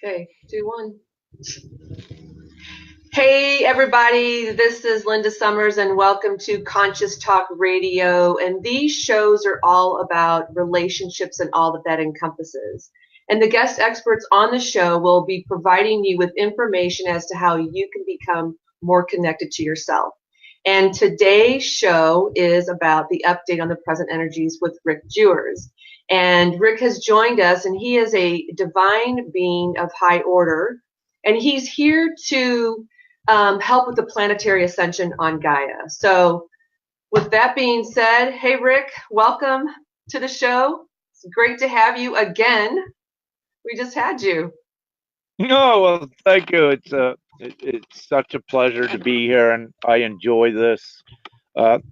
Okay, 2, 1. Hey, everybody, this is Linda Summers, and welcome to Conscious Talk Radio. And these shows are all about relationships and all that encompasses. And the guest experts on the show will be providing you with information as to how you can become more connected to yourself. And today's show is about the update on the present energies with Rick Jewers. And Rick has joined us, and he is a divine being of high order. And he's here to help with the planetary ascension on Gaia. So with that being said, hey, Rick, welcome to the show. It's great to have you again. We just had you. No, well, thank you. It's such a pleasure to be here, and I enjoy this,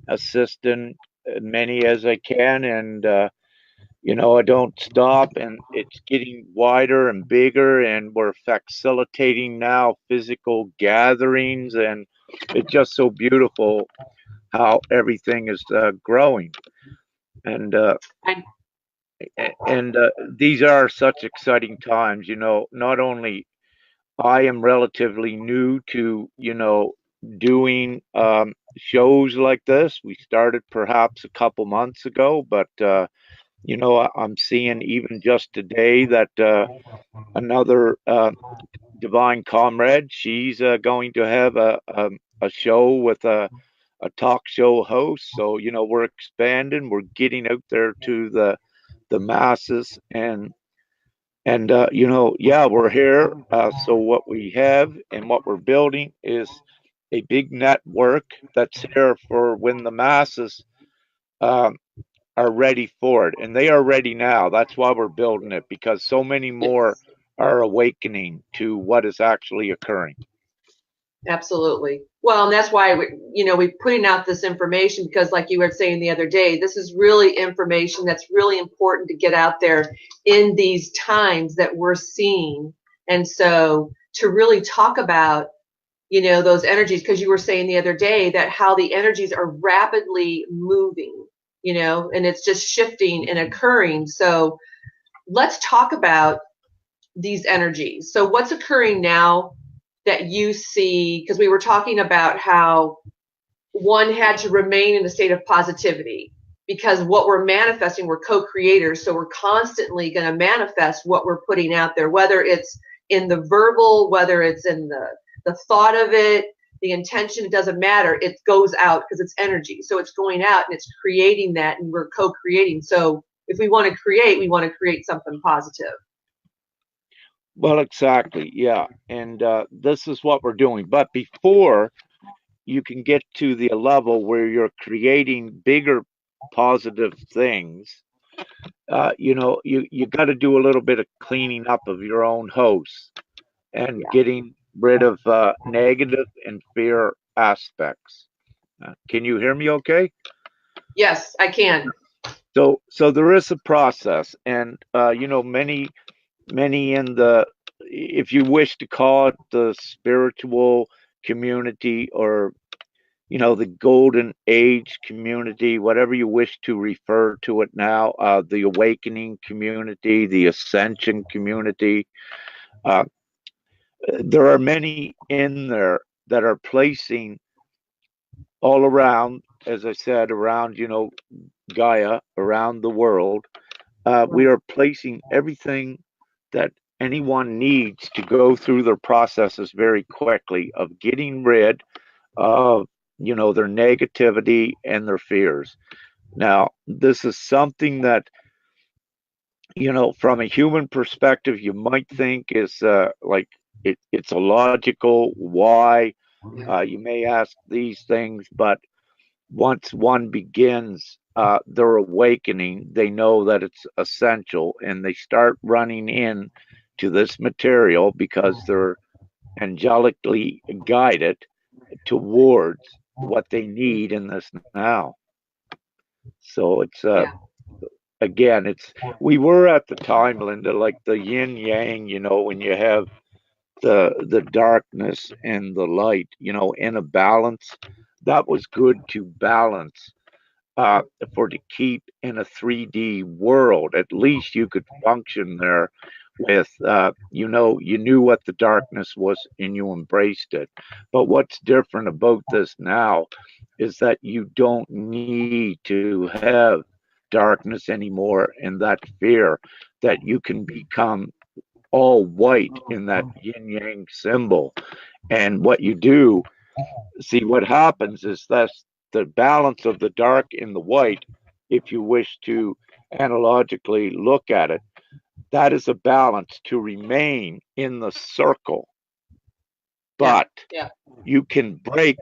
assisting many as I can, and I don't stop, and it's getting wider and bigger, and we're facilitating now physical gatherings, and it's just so beautiful how everything is growing, and these are such exciting times. Not only I am relatively new to, doing shows like this. We started perhaps a couple months ago, but I'm seeing even just today that another divine comrade, she's going to have a show with a talk show host. So we're expanding. We're getting out there to the masses, and we're here. So what we have and what we're building is a big network that's here for when the masses um, are ready for it, and they are ready now. That's why we're building it, because so many more Yes. are awakening to what is actually occurring. Absolutely. Well, and that's why we're putting out this information because, like you were saying the other day, this is really information that's really important to get out there in these times that we're seeing. And so to really talk about, those energies, because you were saying the other day that how the energies are rapidly moving, and it's just shifting and occurring. So let's talk about these energies. So what's occurring now that you see, because we were talking about how one had to remain in a state of positivity because what we're manifesting, we're co-creators. So we're constantly going to manifest what we're putting out there, whether it's in the verbal, whether it's in the thought of it, the intention, it doesn't matter. It goes out because it's energy. So it's going out and it's creating that, and we're co-creating. So if we want to create something positive. Well, exactly, yeah, and this is what we're doing. But before you can get to the level where you're creating bigger positive things, you got to do a little bit of cleaning up of your own hosts and Yeah. getting rid of negative and fear aspects. Can you hear me okay? Yes, I can. So there is a process, and many in the, if you wish to call it, the spiritual community, or the golden age community, whatever you wish to refer to it now, the awakening community, the ascension community. Uh, there are many in there that are placing all around, as I said, around, Gaia, around the world. We are placing everything that anyone needs to go through their processes very quickly of getting rid of, their negativity and their fears. Now, this is something that, from a human perspective, you might think is like it's a logical why. You may ask these things, but once one begins their awakening, they know that it's essential, and they start running in to this material because they're angelically guided towards what they need in this now. So it's Yeah. again, it's we were at the time, Linda, like the yin yang, when you have the darkness and the light, in a balance. That was good to balance, uh, for to keep in a 3D world. At least you could function there with, you knew what the darkness was and you embraced it. But what's different about this now is that you don't need to have darkness anymore and that fear, that you can become all white in that yin yang symbol. And what you do, see, what happens is that's the balance of the dark and the white, if you wish to analogically look at it, that is a balance to remain in the circle. Yeah. But you can break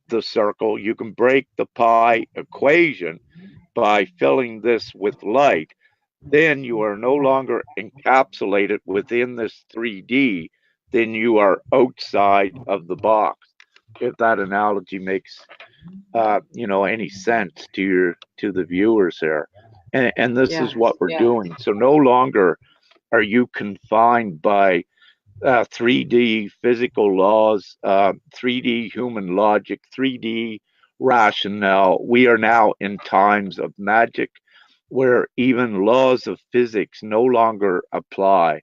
the circle, you can break the pi equation by filling this with light. Then you are no longer encapsulated within this 3D, then you are outside of the box. If that analogy makes any sense to the viewers there. And this Yeah. is what we're doing. So no longer are you confined by 3D physical laws, 3D human logic, 3D rationale. We are now in times of magic where even laws of physics no longer apply.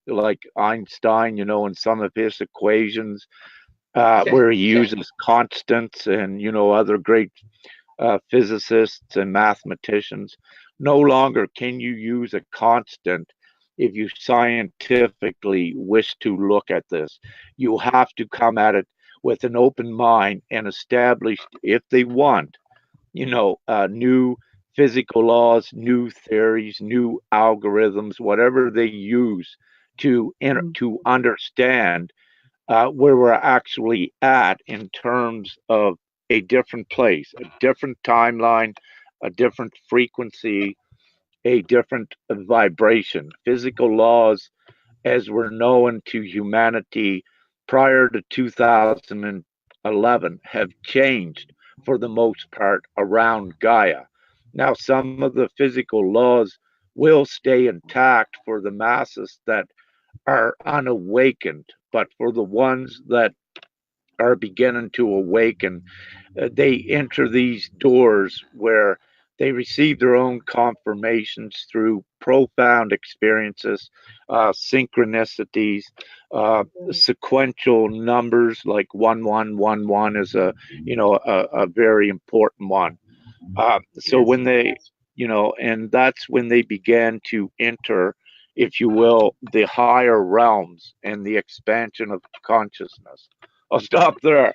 Like Einstein, in some of his equations, where he uses constants and, other great physicists and mathematicians. No longer can you use a constant if you scientifically wish to look at this. You have to come at it with an open mind and establish, if they want, new physical laws, new theories, new algorithms, whatever they use to understand where we're actually at in terms of a different place, a different timeline, a different frequency, a different vibration. Physical laws, as were known to humanity prior to 2011, have changed for the most part around Gaia. Now, some of the physical laws will stay intact for the masses that are unawakened, but for the ones that are beginning to awaken, they enter these doors where they receive their own confirmations through profound experiences, synchronicities, sequential numbers like 1111 is a very important one. So when they, and that's when they began to enter, if you will, the higher realms and the expansion of consciousness. I'll stop there.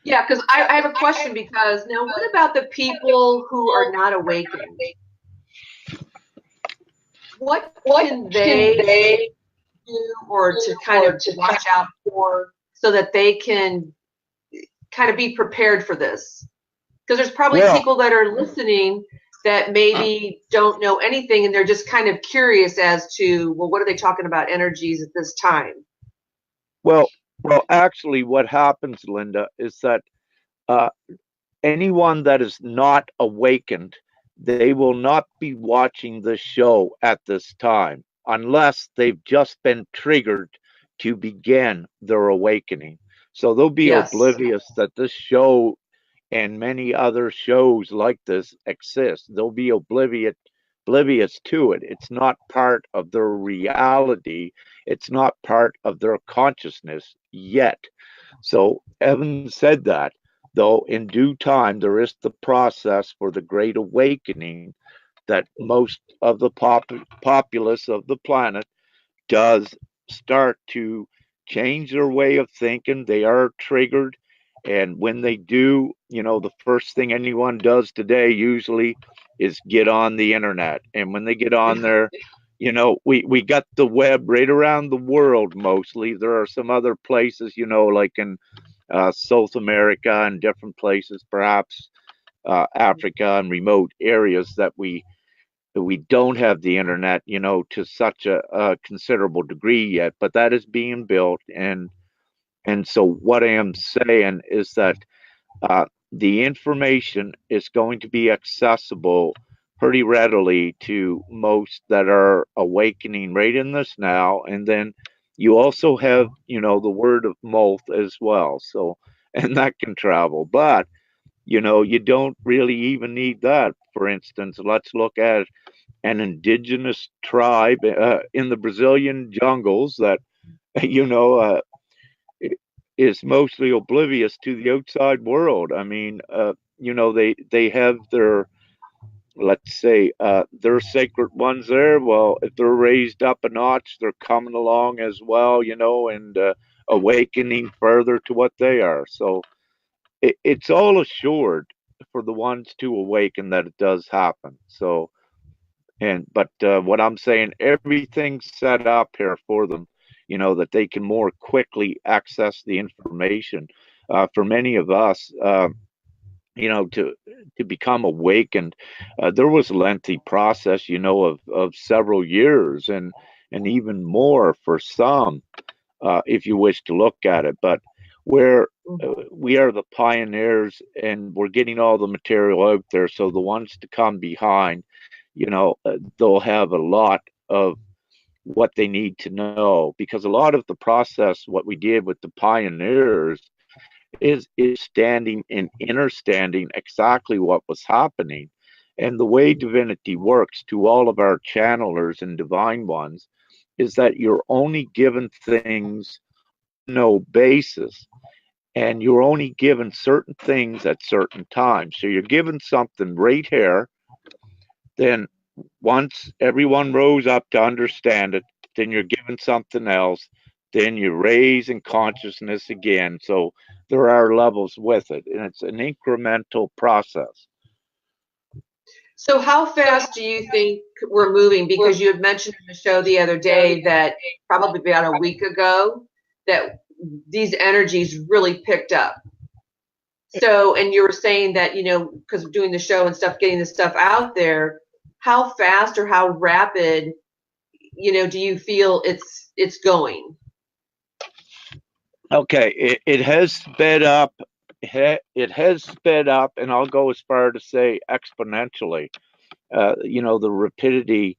Yeah, because I have a question, because now what about the people who are not awakened? What can they do or to kind of watch out for so that they can kind of be prepared for this? Because there's probably Well, people that are listening that maybe don't know anything and they're just kind of curious as to, well, what are they talking about energies at this time? well, actually, what happens, Linda, is that uh, anyone that is not awakened, they will not be watching the show at this time unless they've just been triggered to begin their awakening. So they'll be Yes. oblivious that this show and many other shows like this exist. They'll be oblivious to it. It's not part of their reality. It's not part of their consciousness yet. So, having said that, though, in due time, there is the process for the Great Awakening that most of the populace of the planet does start to change their way of thinking. They are triggered. And when they do, the first thing anyone does today usually is get on the internet. And when they get on there, we got the web right around the world mostly. There are some other places, like in South America and different places, perhaps Africa and remote areas that we don't have the internet, to such a considerable degree yet, but that is being built. And so what I am saying is that the information is going to be accessible pretty readily to most that are awakening right in this now. And then you also have, the word of mouth as well. So, and that can travel, but you don't really even need that. For instance, let's look at an indigenous tribe in the Brazilian jungles that, you know, is mostly oblivious to the outside world. I mean, you know, they have their, let's say, their sacred ones there. Well, if they're raised up a notch, they're coming along as well, you know, and awakening further to what they are. So it's all assured for the ones to awaken that it does happen. So, but what I'm saying, everything's set up here for them, you know, that they can more quickly access the information. For many of us, you know, to become awakened, there was a lengthy process, you know, of several years and even more for some, if you wish to look at it. But where we are the pioneers and we're getting all the material out there, so the ones to come behind, you know, they'll have a lot of what they need to know, because a lot of the process, what we did with the pioneers, is standing and understanding exactly what was happening. And the way divinity works to all of our channelers and divine ones is that you're only given things no basis, and you're only given certain things at certain times. So you're given something right here, then once everyone rose up to understand it, then you're given something else, then you raise in consciousness again. So there are levels with it, and it's an incremental process. So how fast do you think we're moving? Because you had mentioned in the show the other day that probably about a week ago that these energies really picked up. So, and you were saying that, you know, because of doing the show and stuff, getting the stuff out there, how fast or how rapid, you know, do you feel it's going? Okay, it has sped up. It has sped up, and I'll go as far to say exponentially. You know, the rapidity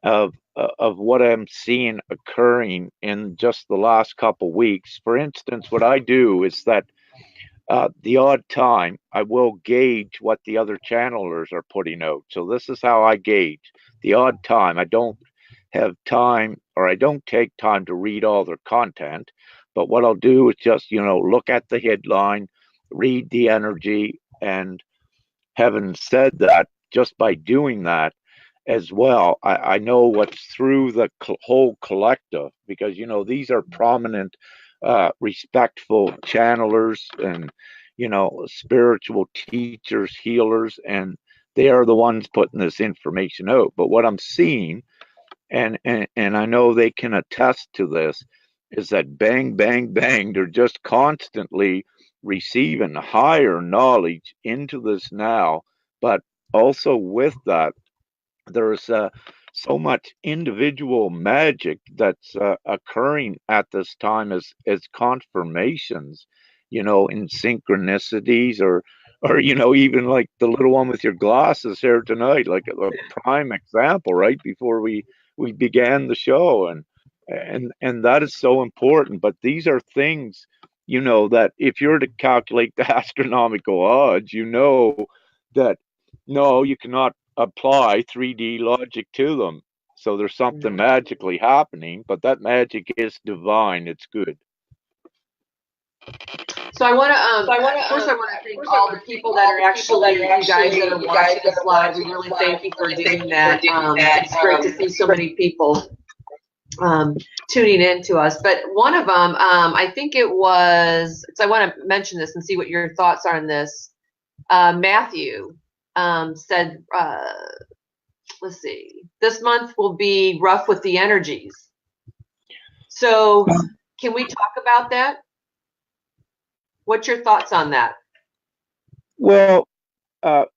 of what I'm seeing occurring in just the last couple weeks. For instance, what I do is that the odd time I will gauge what the other channelers are putting out. So this is how I gauge the odd time. I don't have time, or I don't take time to read all their content, but what I'll do is just, you know, look at the headline, read the energy, and having said that, just by doing that as well, I know what's through the whole collective, because, you know, these are prominent, respectful channelers and, you know, spiritual teachers, healers, and they are the ones putting this information out. But what I'm seeing, and I know they can attest to this, is that bang, bang, bang, they're just constantly receiving higher knowledge into this now. But also with that, there's so much individual magic that's occurring at this time as confirmations, you know, in synchronicities, or you know, even like the little one with your glasses here tonight, like a prime example, right before we began the show, and that is so important. But these are things, you know, that if you're to calculate the astronomical odds, you know that no, you cannot apply 3D logic to them. So there's something magically happening, but that magic is divine. It's good. So I want to, first I want to thank all the people that are actually, you guys that are watching us live. We really thank you for doing that. It's great to see so many people tuning in to us. But one of them, I think it was, so I want to mention this and see what your thoughts are on this. Matthew said, let's see, this month will be rough with the energies. So can we talk about that? What's your thoughts on that? Well,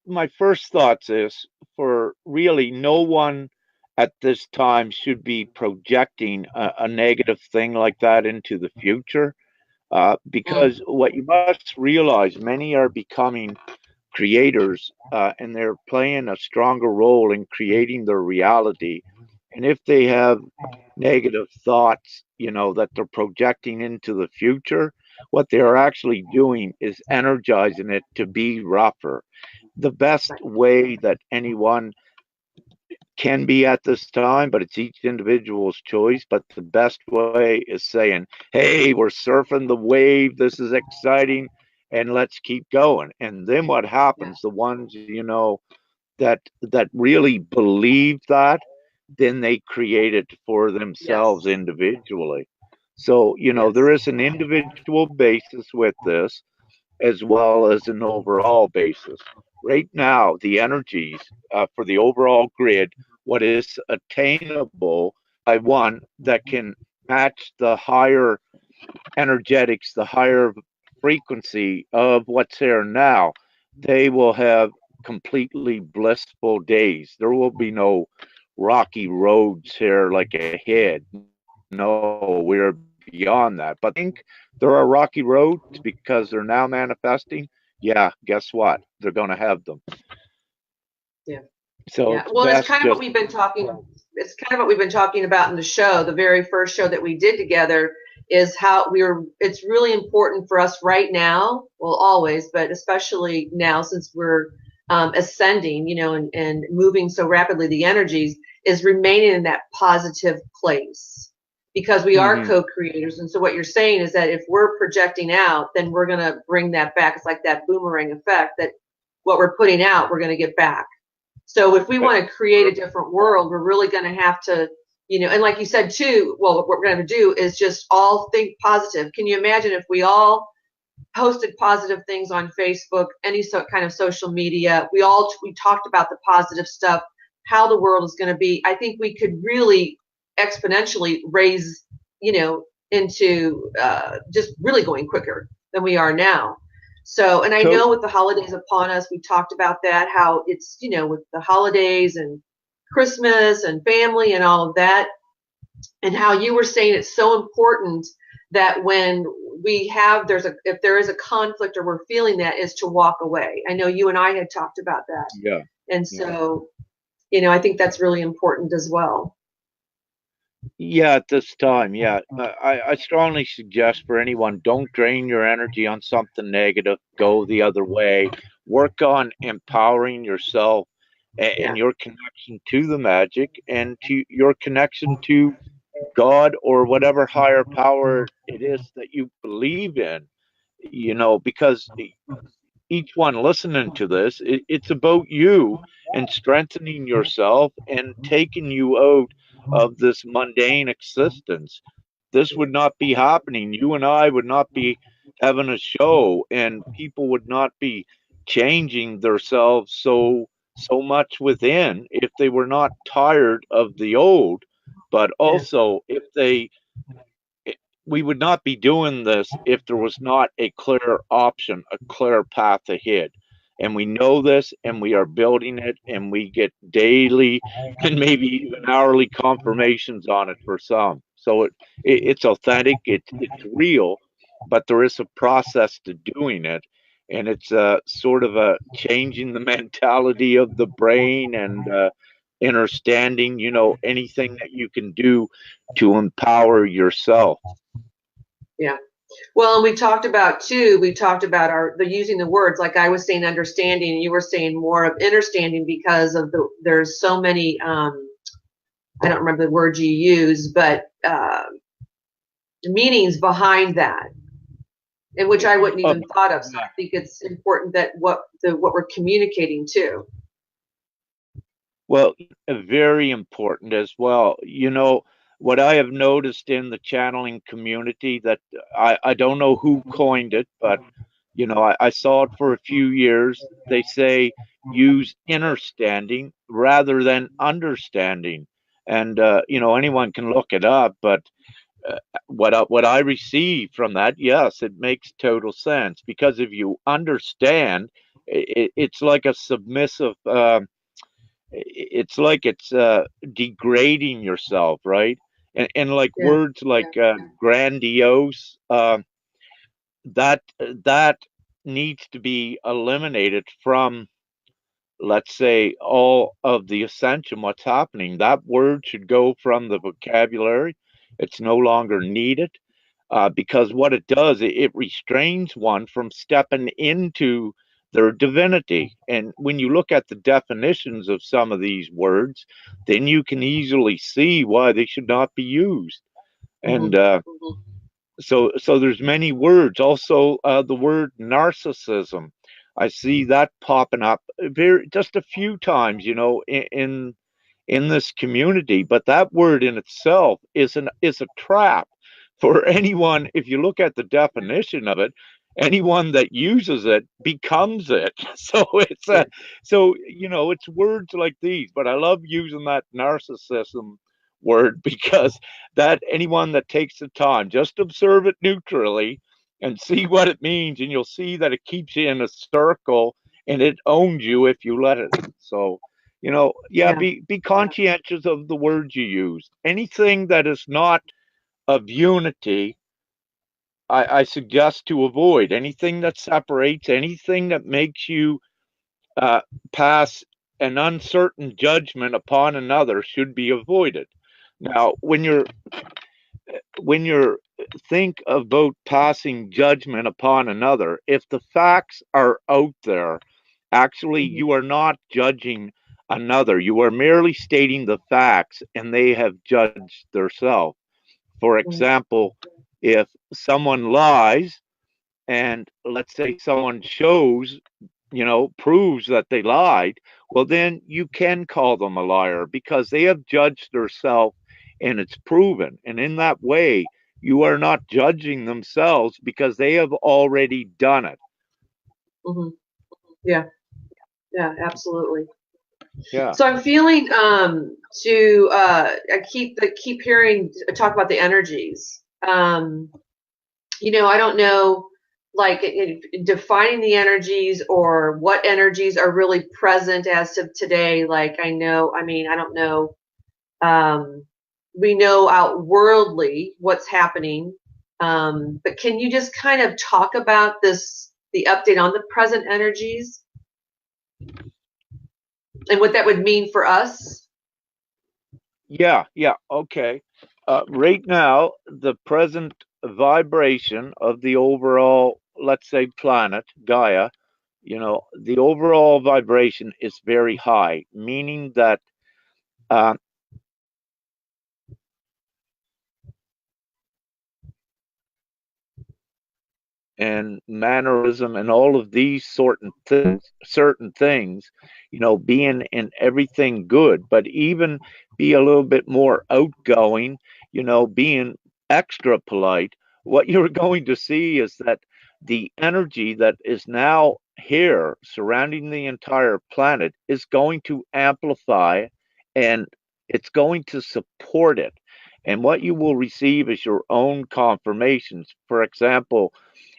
my first thoughts is, for really no one at this time should be projecting a negative thing like that into the future, because what you must realize, many are becoming creators, and they're playing a stronger role in creating their reality. And if they have negative thoughts, you know, that they're projecting into the future, what they are actually doing is energizing it to be rougher. The best way that anyone can be at this time, but it's each individual's choice. But the best way is saying, hey, we're surfing the wave. This is exciting. And let's keep going. And then what Yeah. happens? The ones, that really believe that, then they create it for themselves Yes. individually. So, there Yes. is an individual basis with this as well as an overall basis. Right now, the energies for the overall grid, what is attainable by one that can match the higher energetics, the higher frequency of what's there now, they will have completely blissful days. There will be no rocky roads here like ahead. No, we're beyond that. But think there are rocky roads because they're now manifesting. Yeah, guess what? They're going to have them. Yeah. So Yeah. it's Well, it's best kind of what just, we've been talking. It's kind of what we've been talking about in the show. The very first show that we did together is how it's really important for us right now. Well, always, but especially now since we're ascending, and moving so rapidly, the energies is remaining in that positive place because we are mhm. co-creators. And so what you're saying is that if we're projecting out, then we're going to bring that back. It's like that boomerang effect that what we're putting out, we're going to get back. So if we want to create a different world, we're really going to have to, and like you said too, well, what we're going to do is just all think positive. Can you imagine if we all posted positive things on Facebook, any kind of social media? We talked about the positive stuff, how the world is going to be. I think we could really exponentially raise, into just really going quicker than we are now. So, and I So know with the holidays upon us, we talked about that, how it's, with the holidays and Christmas and family and all of that, and how you were saying it's so important that when if there is a conflict or we're feeling that, is to walk away. I know you and I had talked about that. yeah, And yeah. so, I think that's really important as well. Yeah, at this time, yeah. I strongly suggest for anyone, don't drain your energy on something negative. Go the other way. Work on empowering yourself and Yeah. your connection to the magic and to your connection to God or whatever higher power it is that you believe in. Because each one listening to this, it's about you and strengthening yourself and taking you out of this mundane existence. This would not be happening. You and I would not be having a show, and people would not be changing themselves so much within if they were not tired of the old, but Yeah. also if they we would not be doing this if there was not a clear option, a clear path ahead. And we know this and we are building it and we get daily and maybe even hourly confirmations on it for some. So it's authentic, it's real, but there is a process to doing it. And it's sort of a changing the mentality of the brain and understanding, anything that you can do to empower yourself. Yeah. Well, and we talked about the using the words, like I was saying understanding, and you were saying more of understanding because of there's so many, I don't remember the word you used, but meanings behind that, in which I wouldn't Uh, even thought of. So I think it's important that what we're communicating too. well, very important as well. What I have noticed in the channeling community that I don't know who coined it, but I saw it for a few years. They say use understanding rather than understanding, and anyone can look it up. But what I receive from that, yes, it makes total sense because if you understand, it's like a submissive. It's like it's degrading yourself, right? And like Yeah. words like grandiose, that needs to be eliminated from, let's say, all of the ascension. What's happening? That word should go from the vocabulary. It's no longer needed because what it does, it restrains one from stepping into their divinity. And when you look at the definitions of some of these words, then you can easily see why they should not be used. And so there's many words. Also, the word narcissism, I see that popping up very just a few times, in this community. But that word in itself is a trap for anyone. If you look at the definition of it, anyone that uses it becomes it. So it's words like these. But I love using that narcissism word because that anyone that takes the time, just observe it neutrally and see what it means, and you'll see that it keeps you in a circle and it owns you if you let it. So, yeah, Yeah. be conscientious of the words you use. Anything that is not of unity, I suggest to avoid. Anything that separates, anything that makes you uh, pass an uncertain judgment upon another should be avoided. Now, when you're think about passing judgment upon another, if the facts are out there, actually you are not judging another. You are merely stating the facts, and they have judged themselves. For example, if someone lies, and let's say someone shows, proves that they lied, well, then you can call them a liar because they have judged themselves and it's proven. And in that way, you are not judging themselves because they have already done it. Mm-hmm. Yeah. Yeah. Absolutely. Yeah. So I'm feeling to I keep hearing talk about the energies. I don't know, like defining the energies or what energies are really present as of today. Like I don't know. We know outwardly what's happening, but can you just kind of talk about the update on the present energies and what that would mean for us? Yeah. Okay. Right now, the present vibration of the overall, let's say, planet, Gaia, the overall vibration is very high, meaning that uh, and mannerism and all of these certain things, being in everything good, but even be a little bit more outgoing, being extra polite. What you're going to see is that the energy that is now here surrounding the entire planet is going to amplify, and it's going to support it. And what you will receive is your own confirmations. For example,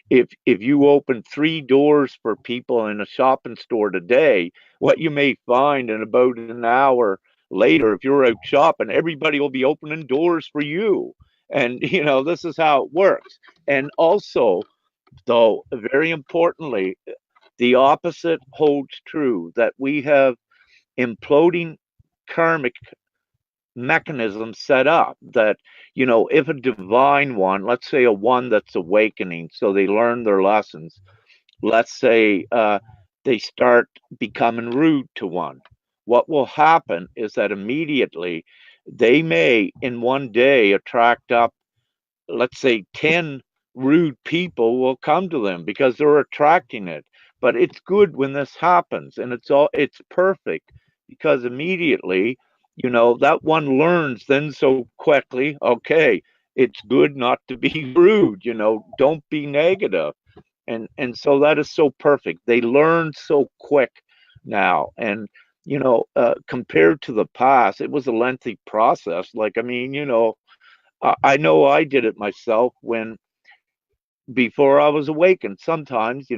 if you open 3 doors for people in a shopping store today, what you may find in about an hour later, if you're out shopping, everybody will be opening doors for you. And this is how it works. And also, though, very importantly, the opposite holds true, that we have imploding karmic mechanism set up, that if a divine one, let's say a one that's awakening, so they learn their lessons, let's say they start becoming rude to one, what will happen is that immediately they may in one day attract up, let's say, 10 rude people will come to them because they're attracting it. But it's good when this happens, and it's perfect because immediately, that one learns then so quickly, okay, it's good not to be rude, don't be negative. And so that is so perfect. They learn so quick now. And compared to the past, it was a lengthy process. Like, I mean, I know I did it myself when before I was awakened. Sometimes,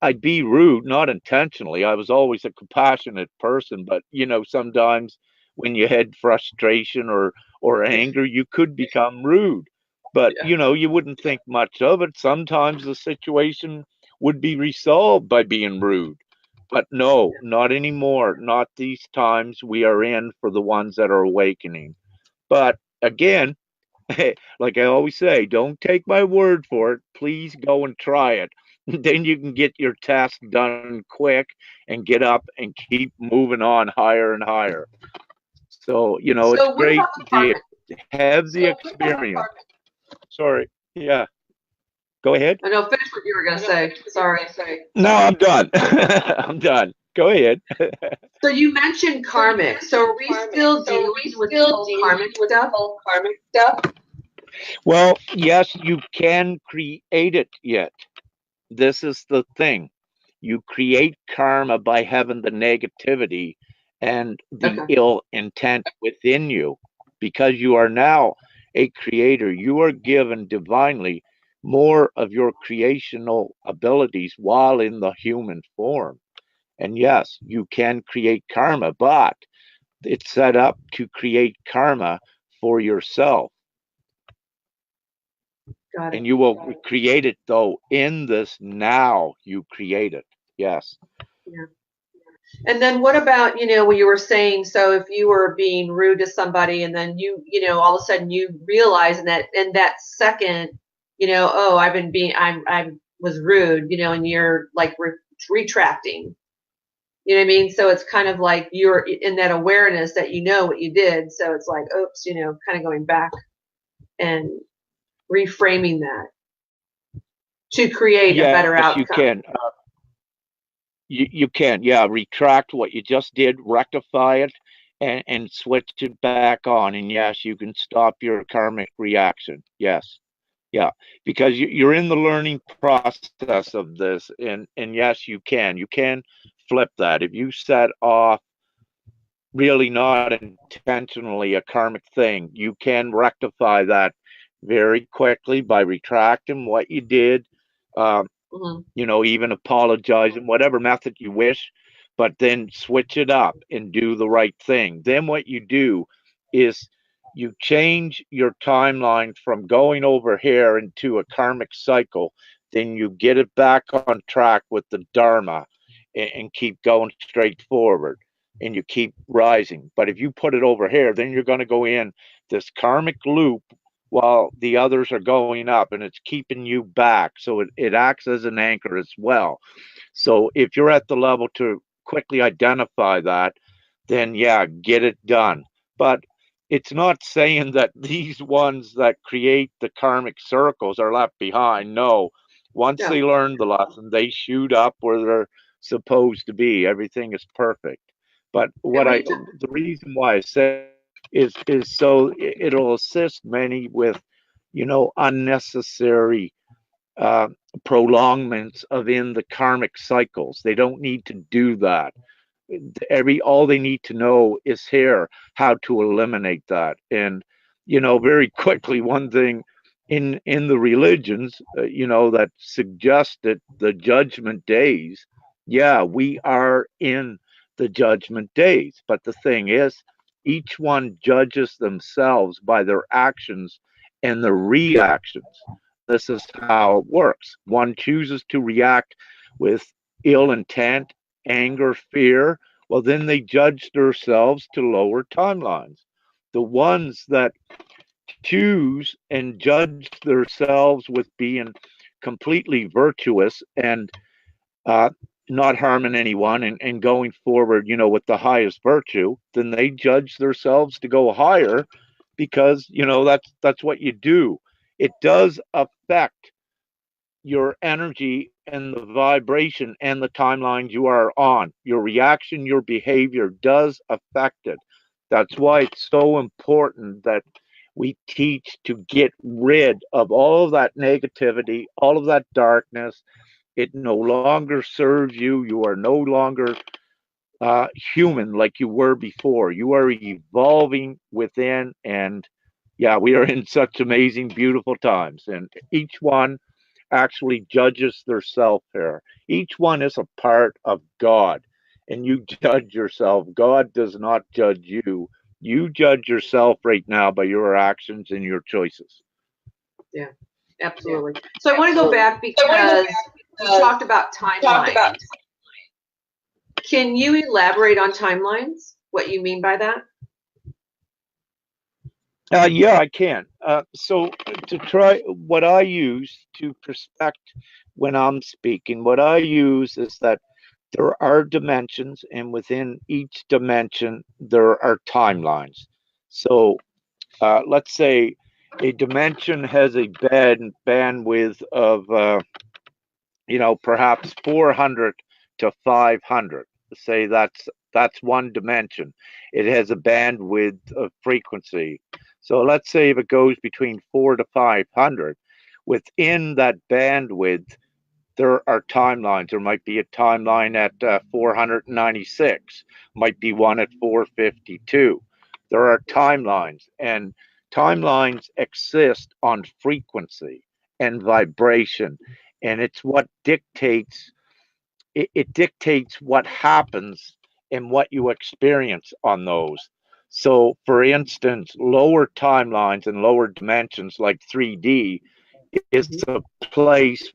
I'd be rude, not intentionally. I was always a compassionate person, but sometimes when you had frustration or anger, you could become rude. But Yeah. you wouldn't think much of it. Sometimes the situation would be resolved by being rude. But no, not anymore. Not these times we are in for the ones that are awakening. But again, like I always say, don't take my word for it. Please go and try it. then you can get your task done quick and get up and keep moving on higher and higher. So, it's So what great about the to karmic? have the experience. Sorry. Yeah. Go ahead. I know, finish what you were going to say. Sorry. No, I'm done. I'm done. Go ahead. So you mentioned karmic. So are we still dealing with the whole karmic stuff? Well, yes, you can create it yet. This is the thing. You create karma by having the negativity and the Okay. ill intent within you. Because you are now a creator, you are given divinely more of your creational abilities while in the human form. And yes, you can create karma, but it's set up to create karma for yourself. Got it. And you will create it, though, in this now you create it. Yes. Yeah. And then what about, when you were saying, so if you were being rude to somebody and then all of a sudden you realize in that second, oh, I was rude, and you're like retracting, you know what I mean? So it's kind of like you're in that awareness that you know what you did. So it's like, oops, kind of going back and reframing that to create a better Yes, you outcome. can. You can, yeah, retract what you just did, rectify it, and switch it back on. And yes, you can stop your karmic reaction. Yes. Yeah, because you're in the learning process of this, and yes, you can. You can flip that. If you set off really not intentionally a karmic thing, you can rectify that very quickly by retracting what you did. Mm-hmm. Even apologizing, whatever method you wish, but then switch it up and do the right thing. Then what you do is you change your timeline from going over here into a karmic cycle, then you get it back on track with the Dharma and keep going straight forward and you keep rising. But if you put it over here, then you're going to go in this karmic loop while the others are going up and it's keeping you back. So it acts as an anchor as well. So if you're at the level to quickly identify that, then yeah, get it done. But it's not saying that these ones that create the karmic circles are left behind. No, once No. they learn the lesson, they shoot up where they're supposed to be. Everything is perfect. But the reason why I say is so it'll assist many with, unnecessary uh, prolongments of in the karmic cycles. They don't need to do that. All they need to know is here how to eliminate that. And very quickly, one thing in the religions, that suggested the judgment days. Yeah, we are in the judgment days, but the thing is, each one judges themselves by their actions and their reactions. This is how it works. One chooses to react with ill intent, anger, fear. Well, then they judge themselves to lower timelines. The ones that choose and judge themselves with being completely virtuous and uh, not harming anyone and going forward, with the highest virtue, then they judge themselves to go higher because, that's what you do. It does affect your energy and the vibration and the timeline you are on. Your reaction, your behavior does affect it. That's why it's so important that we teach to get rid of all of that negativity, all of that darkness. It no longer serves you. You are no longer human like you were before. You are evolving within, and yeah, we are in such amazing, beautiful times. And each one actually judges their self here. Each one is a part of God, and you judge yourself. God does not judge you. You judge yourself right now by your actions and your choices. Yeah, absolutely. So I want to go back because you talked about timelines. Can you elaborate on timelines? What you mean by that? Yeah, I can. So to try what I use to perspect when I'm speaking, what I use is that there are dimensions, and within each dimension, there are timelines. So let's say a dimension has a bandwidth of, perhaps 400 to 500. Say that's one dimension. It has a bandwidth of frequency. So let's say if it goes between 4 to 500, within that bandwidth, there are timelines. There might be a timeline at 496, might be one at 452. There are timelines, and timelines exist on frequency and vibration, and it's what dictates it dictates what happens and what you experience on those. So, for instance, lower timelines and lower dimensions like 3D is a place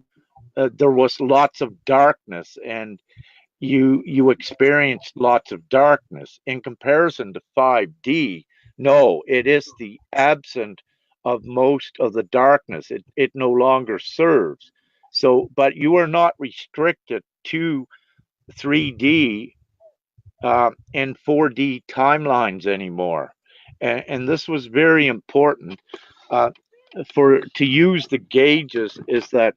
there was lots of darkness, and you experienced lots of darkness. In comparison to 5D, no, it is the absence of most of the darkness. It no longer serves. So, but you are not restricted to 3D and 4D timelines anymore. And this was very important uh, for to use the gauges, is that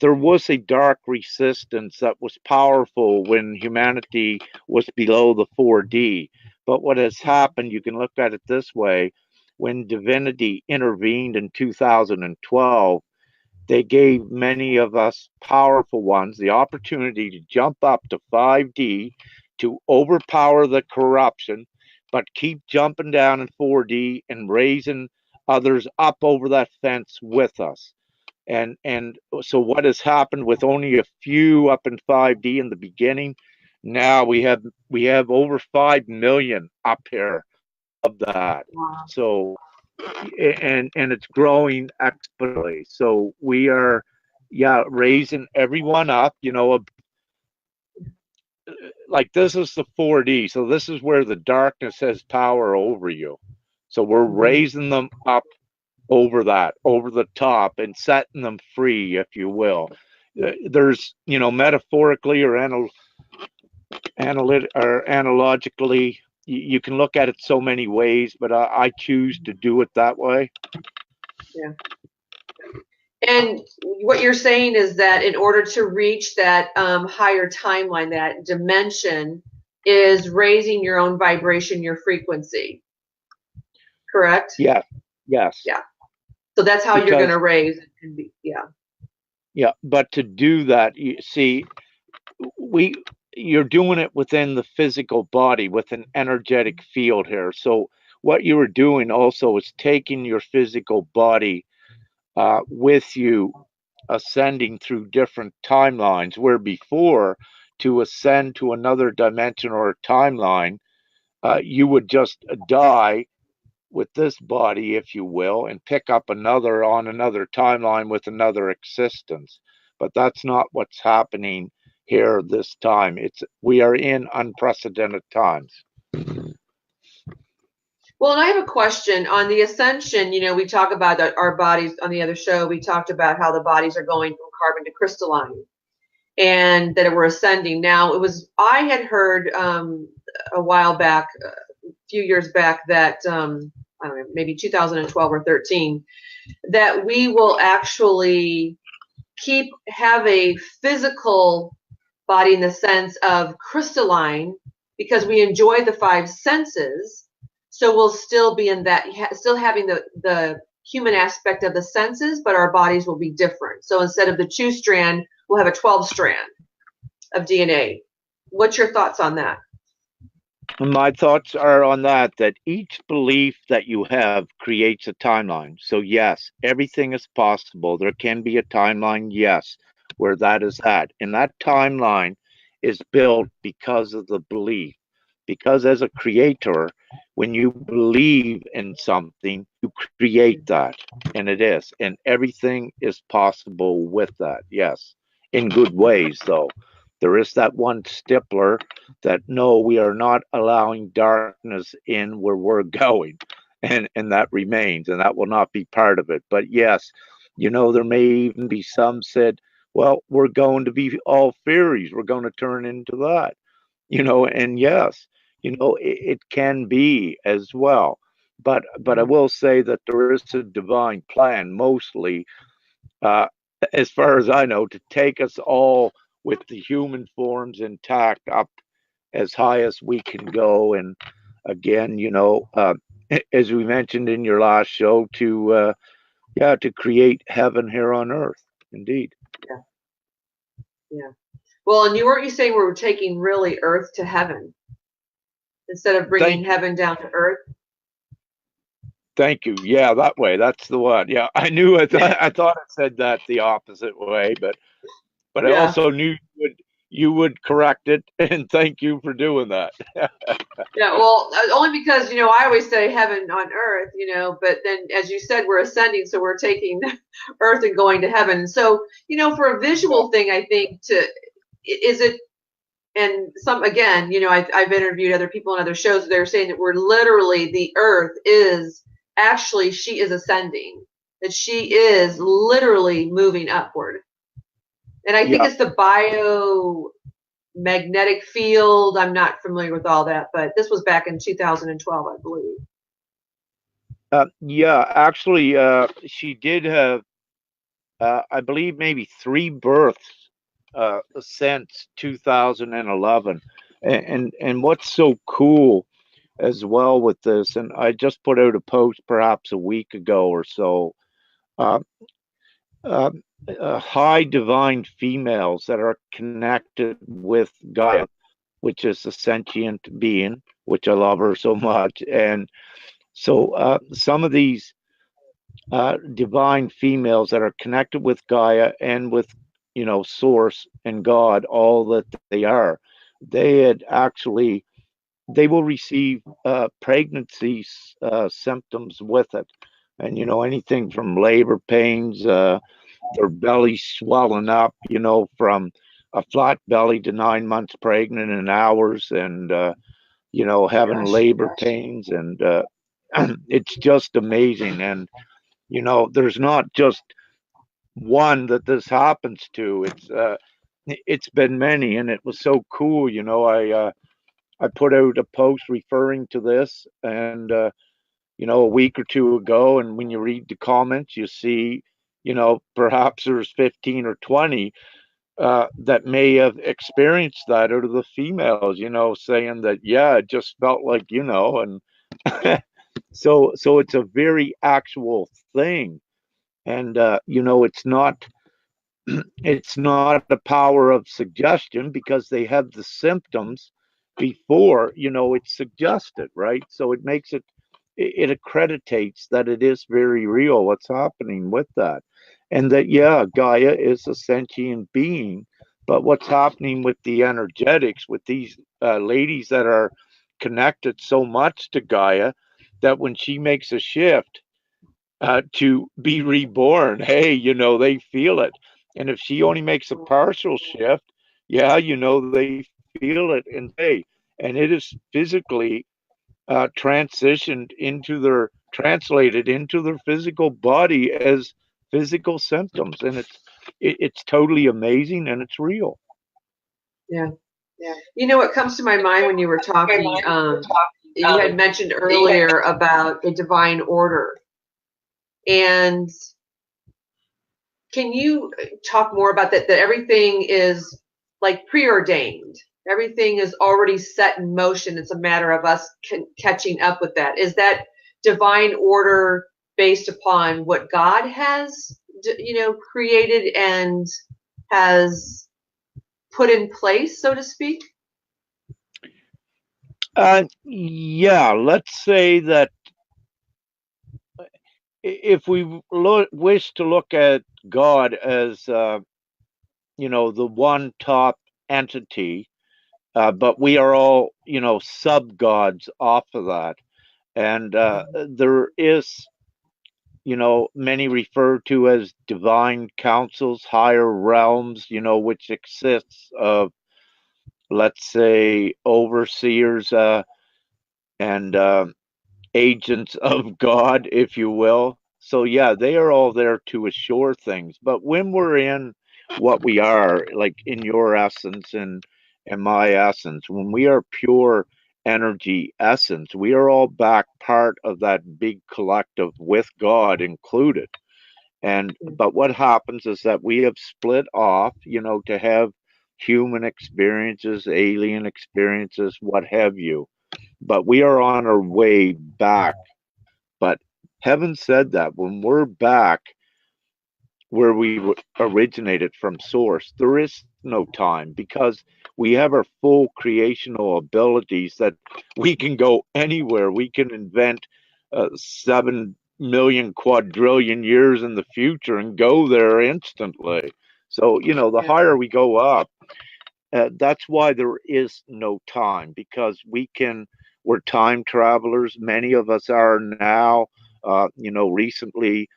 there was a dark resistance that was powerful when humanity was below the 4D. But what has happened, you can look at it this way: when divinity intervened in 2012, they gave many of us powerful ones the opportunity to jump up to 5D, to overpower the corruption, but keep jumping down in 4D and raising others up over that fence with us. And so what has happened with only a few up in 5D in the beginning, now we have over 5 million up here of that. Wow. So and it's growing exponentially. So we are, yeah, raising everyone up, like this is the 4D. So this is where the darkness has power over you. So we're raising them up over that, over the top, and setting them free, if you will. There's, metaphorically or analogically, you can look at it so many ways, but I choose to do it that way. Yeah. And what you're saying is that in order to reach that higher timeline, that dimension, is raising your own vibration, your frequency. Correct? Yeah. Yes. Yeah. So that's how you're going to raise. Yeah. Yeah. But to do that, you see, you're doing it within the physical body with an energetic field here. So what you are doing also is taking your physical body with you, ascending through different timelines, where before, to ascend to another dimension or timeline, you would just die with this body, if you will, and pick up another on another timeline with another existence. But that's not what's happening here this time. We are in unprecedented times. Well, and I have a question on the ascension. We talk about our bodies on the other show. We talked about how the bodies are going from carbon to crystalline, and that we're ascending. Now, I had heard a while back, a few years back, that I don't know, maybe 2012 or 13, that we will actually have a physical body in the sense of crystalline, because we enjoy the five senses. So we'll still be in that, still having the human aspect of the senses, but our bodies will be different. So instead of the 2-strand, we'll have a 12-strand of DNA. What's your thoughts on that? My thoughts are on that each belief that you have creates a timeline. So yes, everything is possible. There can be a timeline, yes, where that is at. And that timeline is built because of the belief. Because as a creator, when you believe in something, you create that. And it is. And everything is possible with that, yes. In good ways, though. There is that one stippler that no, we are not allowing darkness in where we're going. And that remains, and that will not be part of it. But yes, there may even be some said, Well, we're going to be all fairies. We're going to turn into that, and yes, it can be as well. But I will say that there is a divine plan, mostly, uh, as far as I know, to take us all with the human forms intact up as high as we can go. And again, as we mentioned in your last show, to create heaven here on earth. Indeed. Yeah. Yeah. Well, and weren't you saying we were taking really earth to heaven instead of bringing heaven down to earth? Thank you. Yeah, that way. That's the one. Yeah, I knew it. I thought I said that the opposite way, but I Yeah. also knew you would correct it, and thank you for doing that. Yeah, well, only because, I always say heaven on earth, but then as you said, we're ascending, so we're taking earth and going to heaven. So, for a visual thing, I think is it, and some, again, I've interviewed other people on other shows, they're saying that we're literally, the earth is actually, she is ascending, that she is literally moving upward. And I think Yeah. it's the magnetic field. I'm not familiar with all that, but this was back in 2012, I believe. Yeah, actually, she did have, I believe, maybe 3 births since 2011. And what's so cool as well with this, and I just put out a post perhaps a week ago or so, uh, uh, high divine females that are connected with Gaia, which is a sentient being, which I love her so much. And so some of these divine females that are connected with Gaia and with, Source and God, all that they are, they had actually, they will receive pregnancy symptoms with it. And, anything from labor pains, their belly swelling up, from a flat belly to 9 months pregnant in hours, and, having labor pains. And it's just amazing. And, there's not just one that this happens to. It's been many, and it was so cool. I put out a post referring to this, and a week or two ago, and when you read the comments, you see, perhaps there's 15 or 20 that may have experienced that out of the females, saying that, yeah, it just felt like, and so it's a very actual thing. And it's not a power of suggestion, because they have the symptoms before, it's suggested, right? So it makes it accreditates that it is very real what's happening with that. And that, yeah, Gaia is a sentient being, but what's happening with the energetics, with these ladies that are connected so much to Gaia, that when she makes a shift to be reborn, hey, they feel it. And if she only makes a partial shift, yeah, they feel it and say, and it is physically translated into their physical body as physical symptoms. And it's totally amazing, and it's real. Yeah. What comes to my mind when you were talking, you had mentioned earlier about the divine order. And can you talk more about that everything is like preordained? Everything is already set in motion. It's a matter of us catching up with that. Is that divine order based upon what God has, created and has put in place, so to speak? Yeah, let's say that if we wish to look at God as, the one top entity, but we are all, sub gods off of that. And there is, many refer to as divine councils, higher realms, which exists of, let's say, overseers and agents of God, if you will. So, yeah, they are all there to assure things. But when we're in what we are, like in your essence and my essence. When we are pure energy essence, we are all back part of that big collective with God included. And but what happens is that we have split off, to have human experiences, alien experiences, what have you. But we are on our way back. But heaven said that when we're back where we originated from source, there is no time because we have our full creational abilities that we can go anywhere. We can invent 7 million quadrillion years in the future and go there instantly. So, the Yeah. higher we go up, that's why there is no time because we're time travelers. Many of us are now, recently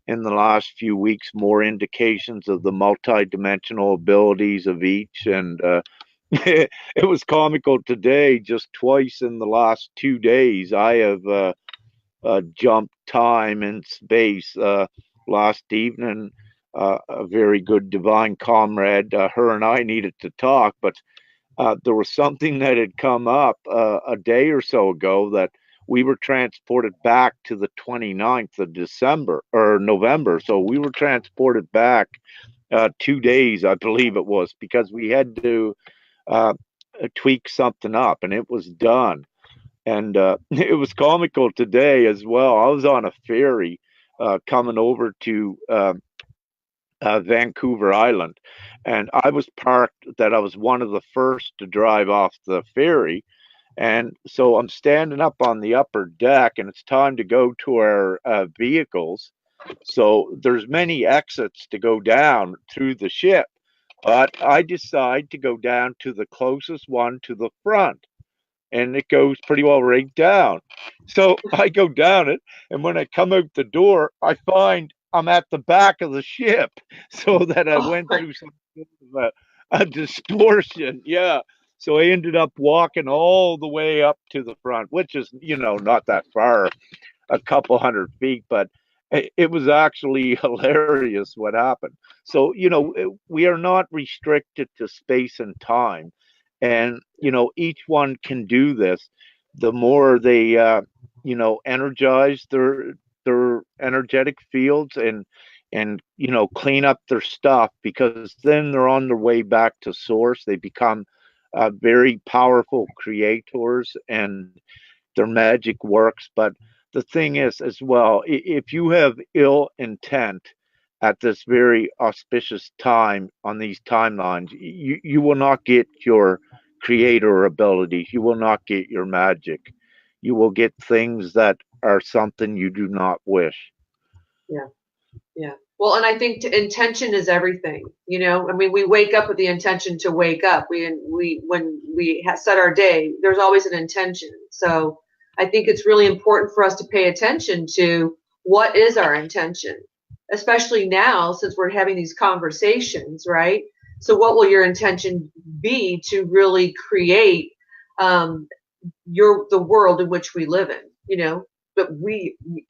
in the last few weeks, more indications of the multi-dimensional abilities of each. And it was comical today, just twice in the last 2 days, I have jumped time and space. Last evening, a very good divine comrade, her and I needed to talk, but there was something that had come up a day or so ago that we were transported back to the 29th of December or November. So we were transported back 2 days, I believe it was, because we had to uh, tweak something up and it was done. And it was comical today as well. I was on a ferry coming over to Vancouver Island, and I was parked that I was one of the first to drive off the ferry. And so I'm standing up on the upper deck, and it's time to go to our vehicles. So there's many exits to go down through the ship, but I decide to go down to the closest one to the front and it goes pretty well right down. So I go down it, and when I come out the door, I find I'm at the back of the ship, so that I Oh went my, through some sort of a distortion. Yeah. So I ended up walking all the way up to the front, which is, not that far, a couple 100 feet, but it was actually hilarious what happened. So, we are not restricted to space and time. And, each one can do this. The more they, energize their energetic fields and, clean up their stuff because then they're on their way back to source. They become very powerful creators and their magic works. But the thing is, as well, if you have ill intent at this very auspicious time on these timelines, you will not get your creator abilities. You will not get your magic. You will get things that are something you do not wish. yeah. Yeah. Well, and I think intention is everything. I mean, we wake up with the intention to wake up. We when we set our day, there's always an intention. So I think it's really important for us to pay attention to what is our intention, especially now since we're having these conversations, right? So what will your intention be to really create um, the world in which we live in? But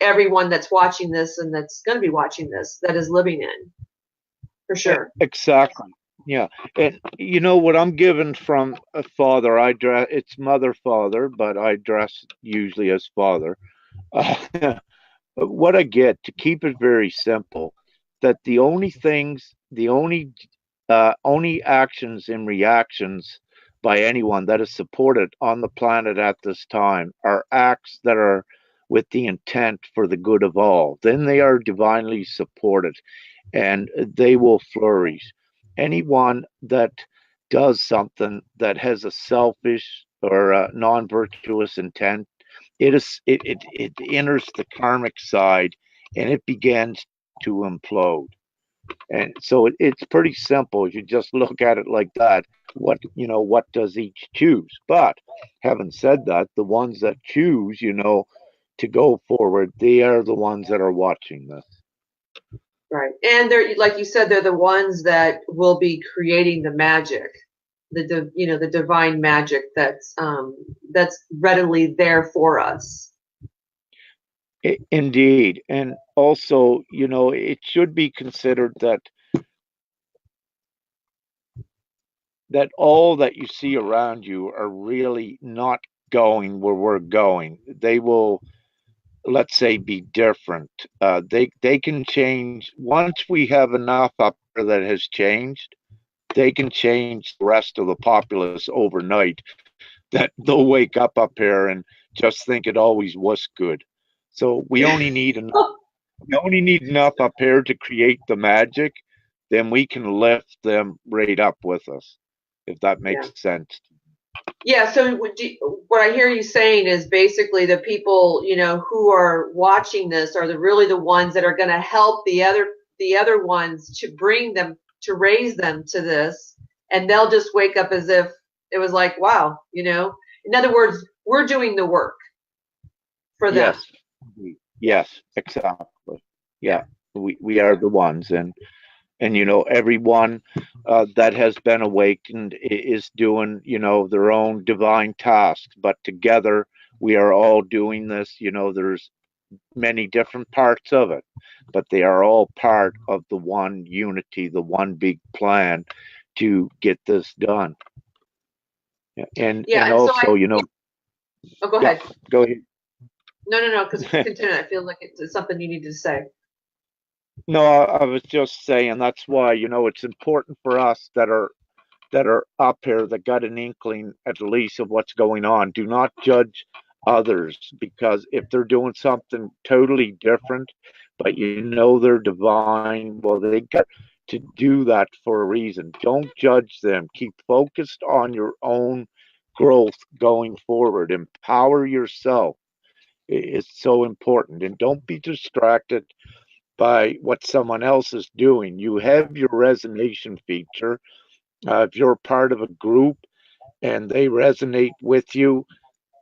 everyone that's watching this and that's going to be watching this that is living in, for sure. Exactly. Yeah. And what I'm given from a father, it's mother, father, but I dress usually as father. Uh, what I get to keep it very simple, that the only actions and reactions by anyone that is supported on the planet at this time are acts that are with the intent for the good of all. Then they are divinely supported and they will flourish. Anyone that does something that has a selfish or a non-virtuous intent, it enters the karmic side and it begins to implode. And so it's pretty simple if you just look at it like that. What does each choose? But having said that, the ones that choose, to go forward, they are the ones that are watching this. Right. And they're, like you said, they're the ones that will be creating the magic, the divine magic that's readily there for us. Indeed. And also, it should be considered that that all that you see around you are really not going where we're going. They will, let's say, be different. They can change once we have enough up there that has changed. They can change the rest of the populace overnight. That they'll wake up here and just think it always was good. So we only need enough up here to create the magic. Then we can lift them right up with us, if that Yeah. makes sense. Yeah, so what I hear you saying is basically the people, who are watching this are really the ones that are going to help the other ones to bring them, to raise them to this, and they'll just wake up as if it was like, wow, In other words, we're doing the work for them. Yes. Yes, exactly. Yeah. Yeah. We are the ones, and everyone that has been awakened is doing their own divine tasks, but together we are all doing this. There's many different parts of it, but they are all part of the one unity, the one big plan to get this done. Yeah. and Yeah, and so also oh, go yeah, ahead. go ahead. No, because continue. I feel like it's something you need to say. No, I was just saying that's why it's important for us that are up here that got an inkling at least of what's going on. Do not judge others, because if they're doing something totally different, but they're divine, well, they got to do that for a reason. Don't judge them. Keep focused on your own growth going forward. Empower yourself. It's so important. And don't be distracted by what someone else is doing. You have your resonation feature. If you're part of a group and they resonate with you,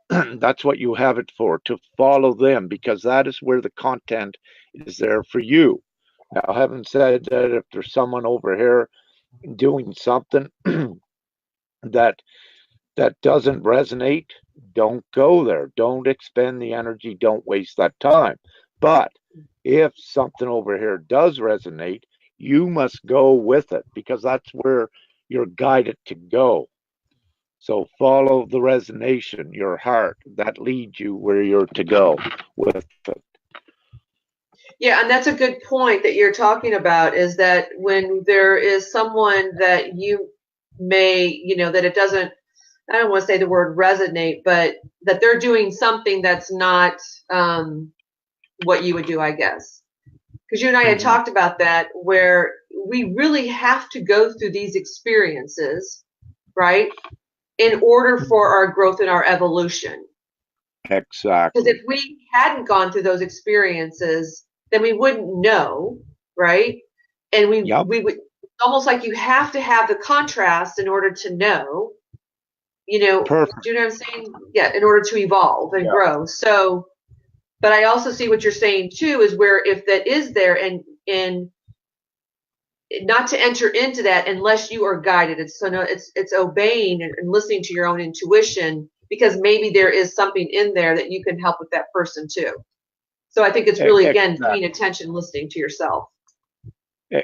that's what you have it for, to follow them, because that is where the content is there for you. Now, having said that, if there's someone over here doing something that doesn't resonate, don't go there. Don't expend the energy. Don't waste that time. But if something over here does resonate, you must go with it, because that's where you're guided to go. So follow the resonation, your heart, that leads you where you're to go with it. Yeah, and that's a good point that you're talking about, is that when there is someone that you may, that it doesn't, I don't want to say the word resonate, but that they're doing something that's not what you would do, I guess. Because you and I had talked about that, where we really have to go through these experiences, right, in order for our growth and our evolution. Exactly. Because if we hadn't gone through those experiences, then we wouldn't know, right? And we would, almost like you have to have the contrast in order to know, Perfect. do you know what I'm saying? Yeah, in order to evolve and grow. So, but I also see what you're saying too, is where if that is there, and not to enter into that unless you are guided. It's obeying and listening to your own intuition, because maybe there is something in there that you can help with that person too. So I think it's really, again, paying attention, listening to yourself.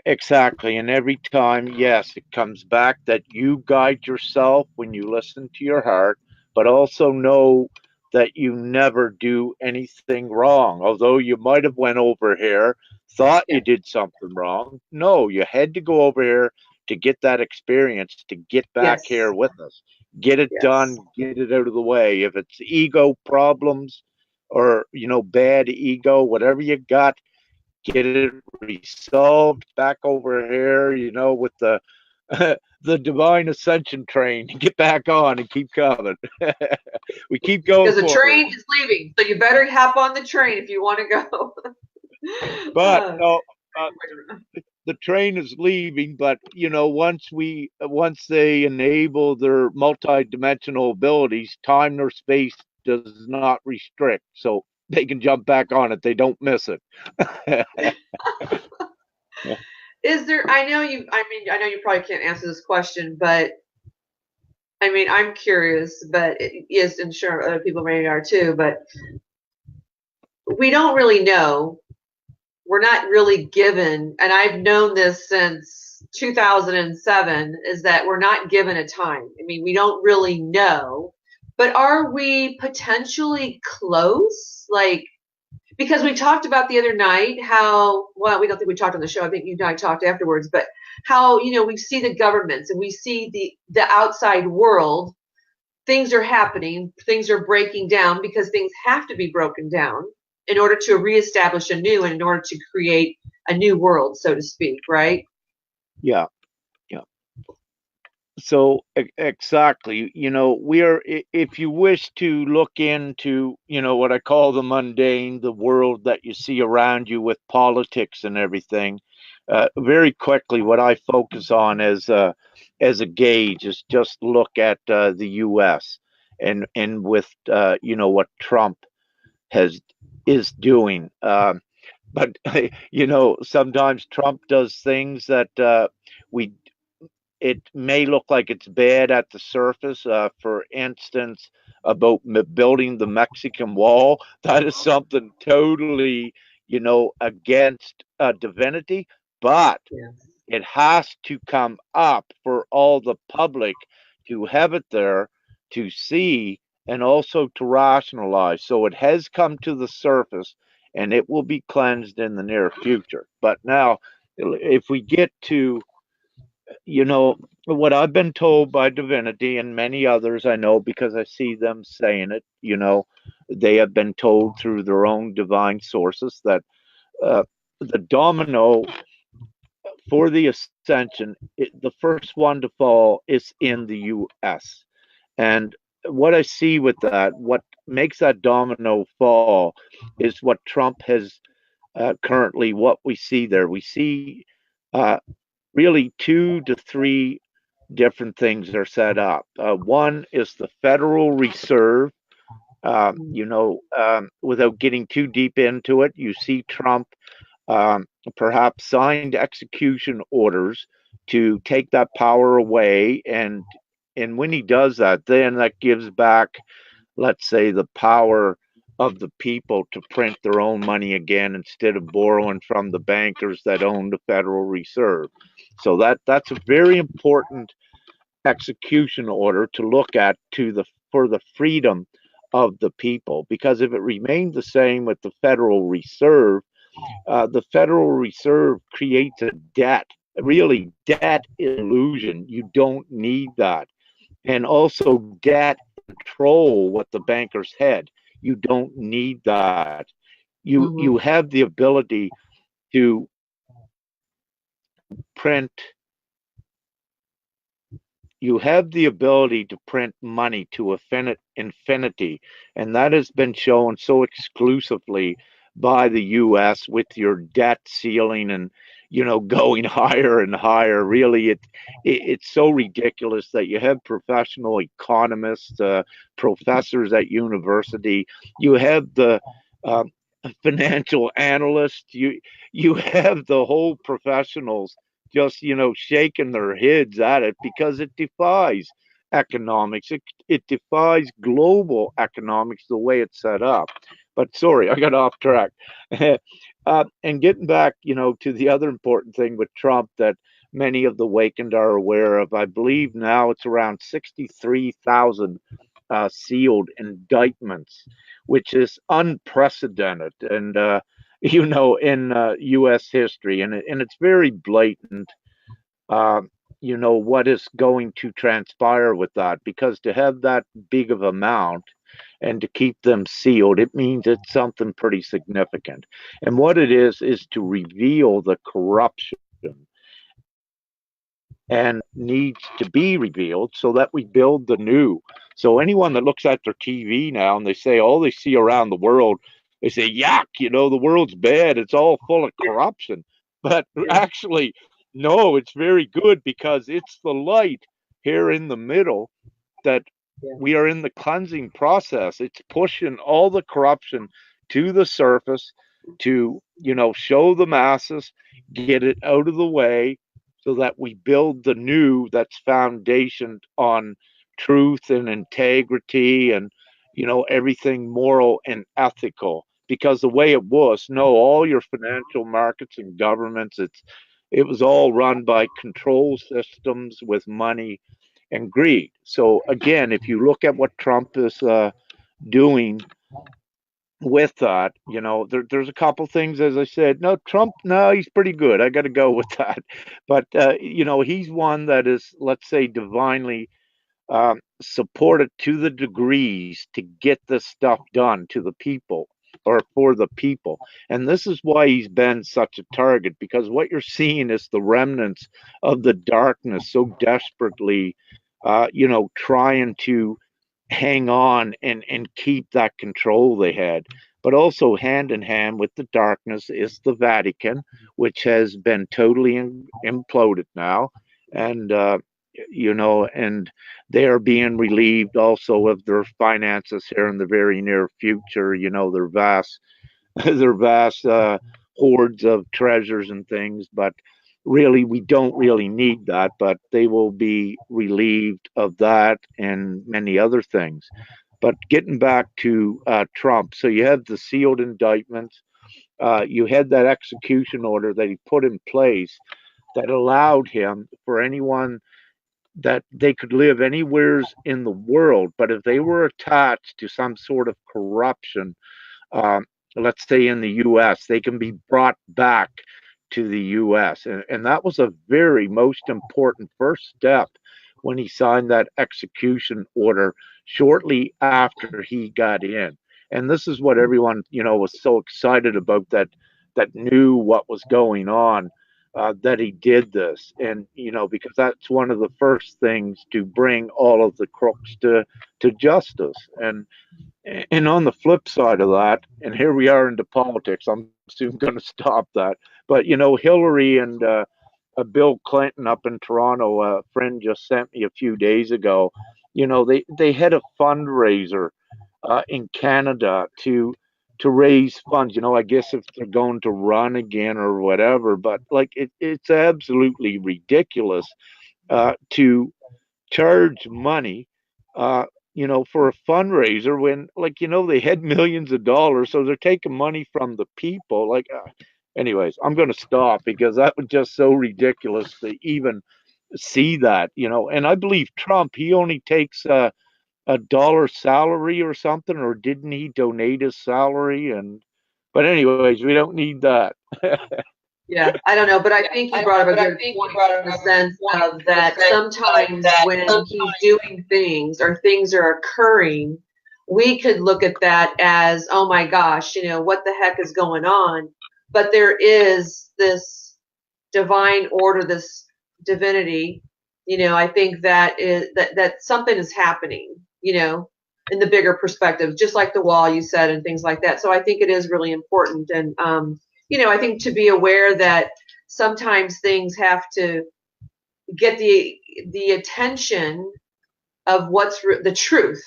Exactly. And every time, yes, it comes back that you guide yourself when you listen to your heart, but also know that you never do anything wrong. Although you might have went over here, thought you did something wrong. No, you had to go over here to get that experience, to get back here with us. Get it done, get it out of the way. If it's ego problems or, bad ego, whatever you got, get it resolved back over here, with the the divine ascension train. Get back on and keep coming. We keep going because the forward. train is leaving, so you better hop on the train if you want to go. But no, the train is leaving. But once they enable their multi-dimensional abilities, time nor space does not restrict, so they can jump back on it. They don't miss it. Is there, I know you probably can't answer this question, but I'm curious, but yes, and sure other people maybe are too, but we don't really know. We're not really given, and I've known this since 2007 is that we're not given a time. I mean, we don't really know, but are we potentially close? Like, because we talked about the other night how, well, we don't think we talked on the show. I think you and I talked afterwards, but how, we see the governments and we see the outside world. Things are happening, things are breaking down because things have to be broken down in order to reestablish a new and in order to create a new world, so to speak, right? Yeah. So exactly, if you wish to look into, what I call the mundane, the world that you see around you with politics and everything, very quickly, what I focus on as a gauge is just look at the U.S. and with what Trump is doing. But sometimes Trump does things that we it may look like it's bad at the surface. For instance, about building the Mexican wall, that is something totally, against divinity, but Yeah. it has to come up for all the public to have it there to see and also to rationalize. So it has come to the surface and it will be cleansed in the near future. But now, if we get to what I've been told by divinity and many others I know because I see them saying it, they have been told through their own divine sources that uh, the domino for the ascension, the first one to fall is in the US. And what I see with that, what makes that domino fall is what Trump has currently, what we see there. We see uh, really two to three different things are set up. One is the Federal Reserve. Without getting too deep into it, you see Trump um, perhaps signed execution orders to take that power away, and when he does that, then that gives back, let's say, the power of the people to print their own money again instead of borrowing from the bankers that own the Federal Reserve. So that's a very important execution order to look at for the freedom of the people. Because if it remained the same with the Federal Reserve creates a debt, really debt illusion. You don't need that. And also debt control what the bankers had. You don't need that. You Mm-hmm. have the ability to print money to infinity, and that has been shown so exclusively by the US with your debt ceiling and going higher and higher. Really, it's so ridiculous that you have professional economists, professors at university, you have the uh, financial analysts, you have the whole professionals just shaking their heads at it because it defies economics. It defies global economics the way it's set up. But sorry, I got off track. And getting back, to the other important thing with Trump that many of the awakened are aware of, I believe now it's around 63,000 sealed indictments, which is unprecedented. And in U.S. history, and it's very blatant. Uh, what is going to transpire with that? Because to have that big of amount and to keep them sealed, it means it's something pretty significant. And what it is to reveal the corruption and needs to be revealed so that we build the new. So anyone that looks at their TV now and they say all they see around the world, they say, yuck, the world's bad. It's all full of corruption. But Yeah. actually, no, it's very good because it's the light here in the middle that Yeah. we are in the cleansing process. It's pushing all the corruption to the surface to, show the masses, get it out of the way so that we build the new that's foundationed on truth and integrity and, everything moral and ethical. Because the way it was, no, all your financial markets and governments, it was all run by control systems with money and greed. So again, if you look at what Trump is doing with that, there's a couple things, as I said. No, Trump, no, he's pretty good. I got to go with that. But he's one that is, let's say, divinely supported to the degrees to get this stuff done to the people or for the people. And this is why he's been such a target, because what you're seeing is the remnants of the darkness so desperately, trying to hang on and keep that control they had. But also, hand in hand with the darkness is the Vatican, which has been totally imploded now. And, and they are being relieved also of their finances here in the very near future. Their vast, their vast hordes of treasures and things. But really, we don't really need that. But they will be relieved of that and many other things. But getting back to Trump, so you had the sealed indictments. You had that execution order that he put in place that allowed him for anyone that they could live anywhere in the world, but if they were attached to some sort of corruption, um, let's say in the U.S., they can be brought back to the U.S. And that was a very most important first step when he signed that execution order shortly after he got in. And this is what everyone, was so excited about, that knew what was going on, that he did this. And, because that's one of the first things to bring all of the crooks to justice. And on the flip side of that, and here we are into politics, I'm soon going to stop that. But Hillary and Bill Clinton up in Toronto, a friend just sent me a few days ago. They had a fundraiser in Canada to raise funds. I guess if they're going to run again or whatever, but like it's absolutely ridiculous to charge money, for a fundraiser when, like, they had millions of dollars, so they're taking money from the people. Like, anyways, I'm going to stop because that was just so ridiculous to even see that. And I believe Trump, he only takes a dollar salary or something, or didn't he donate his salary? But anyways, we don't need that. Yeah, I don't know, but I think you brought up a good point in the sense of that sometimes when he's doing things or things are occurring, we could look at that as, oh my gosh, what the heck is going on? But there is this divine order, this divinity. I think that is that something is happening, in the bigger perspective, just like the wall you said and things like that. So I think it is really important. And I think to be aware that sometimes things have to get the attention of what's the truth.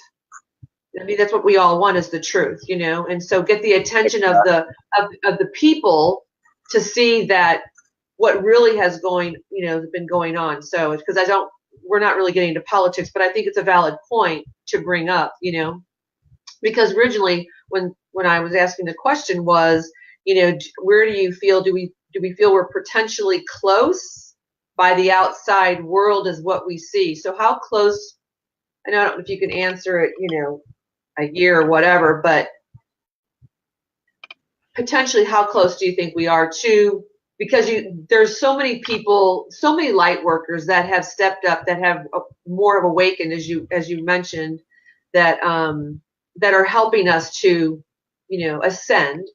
I mean, that's what we all want, is the truth, and so get the attention of the people to see that what really has been going on. So because we're not really getting into politics, but I think it's a valid point to bring up, because originally when I was asking the question was, where do you feel, do we feel we're potentially close by the outside world is what we see? So how close, and I don't know if you can answer it, a year or whatever, but potentially how close do you think we are to, because there's so many people, so many light workers that have stepped up, that have more of awakened, as you mentioned, that are helping us to, ascend.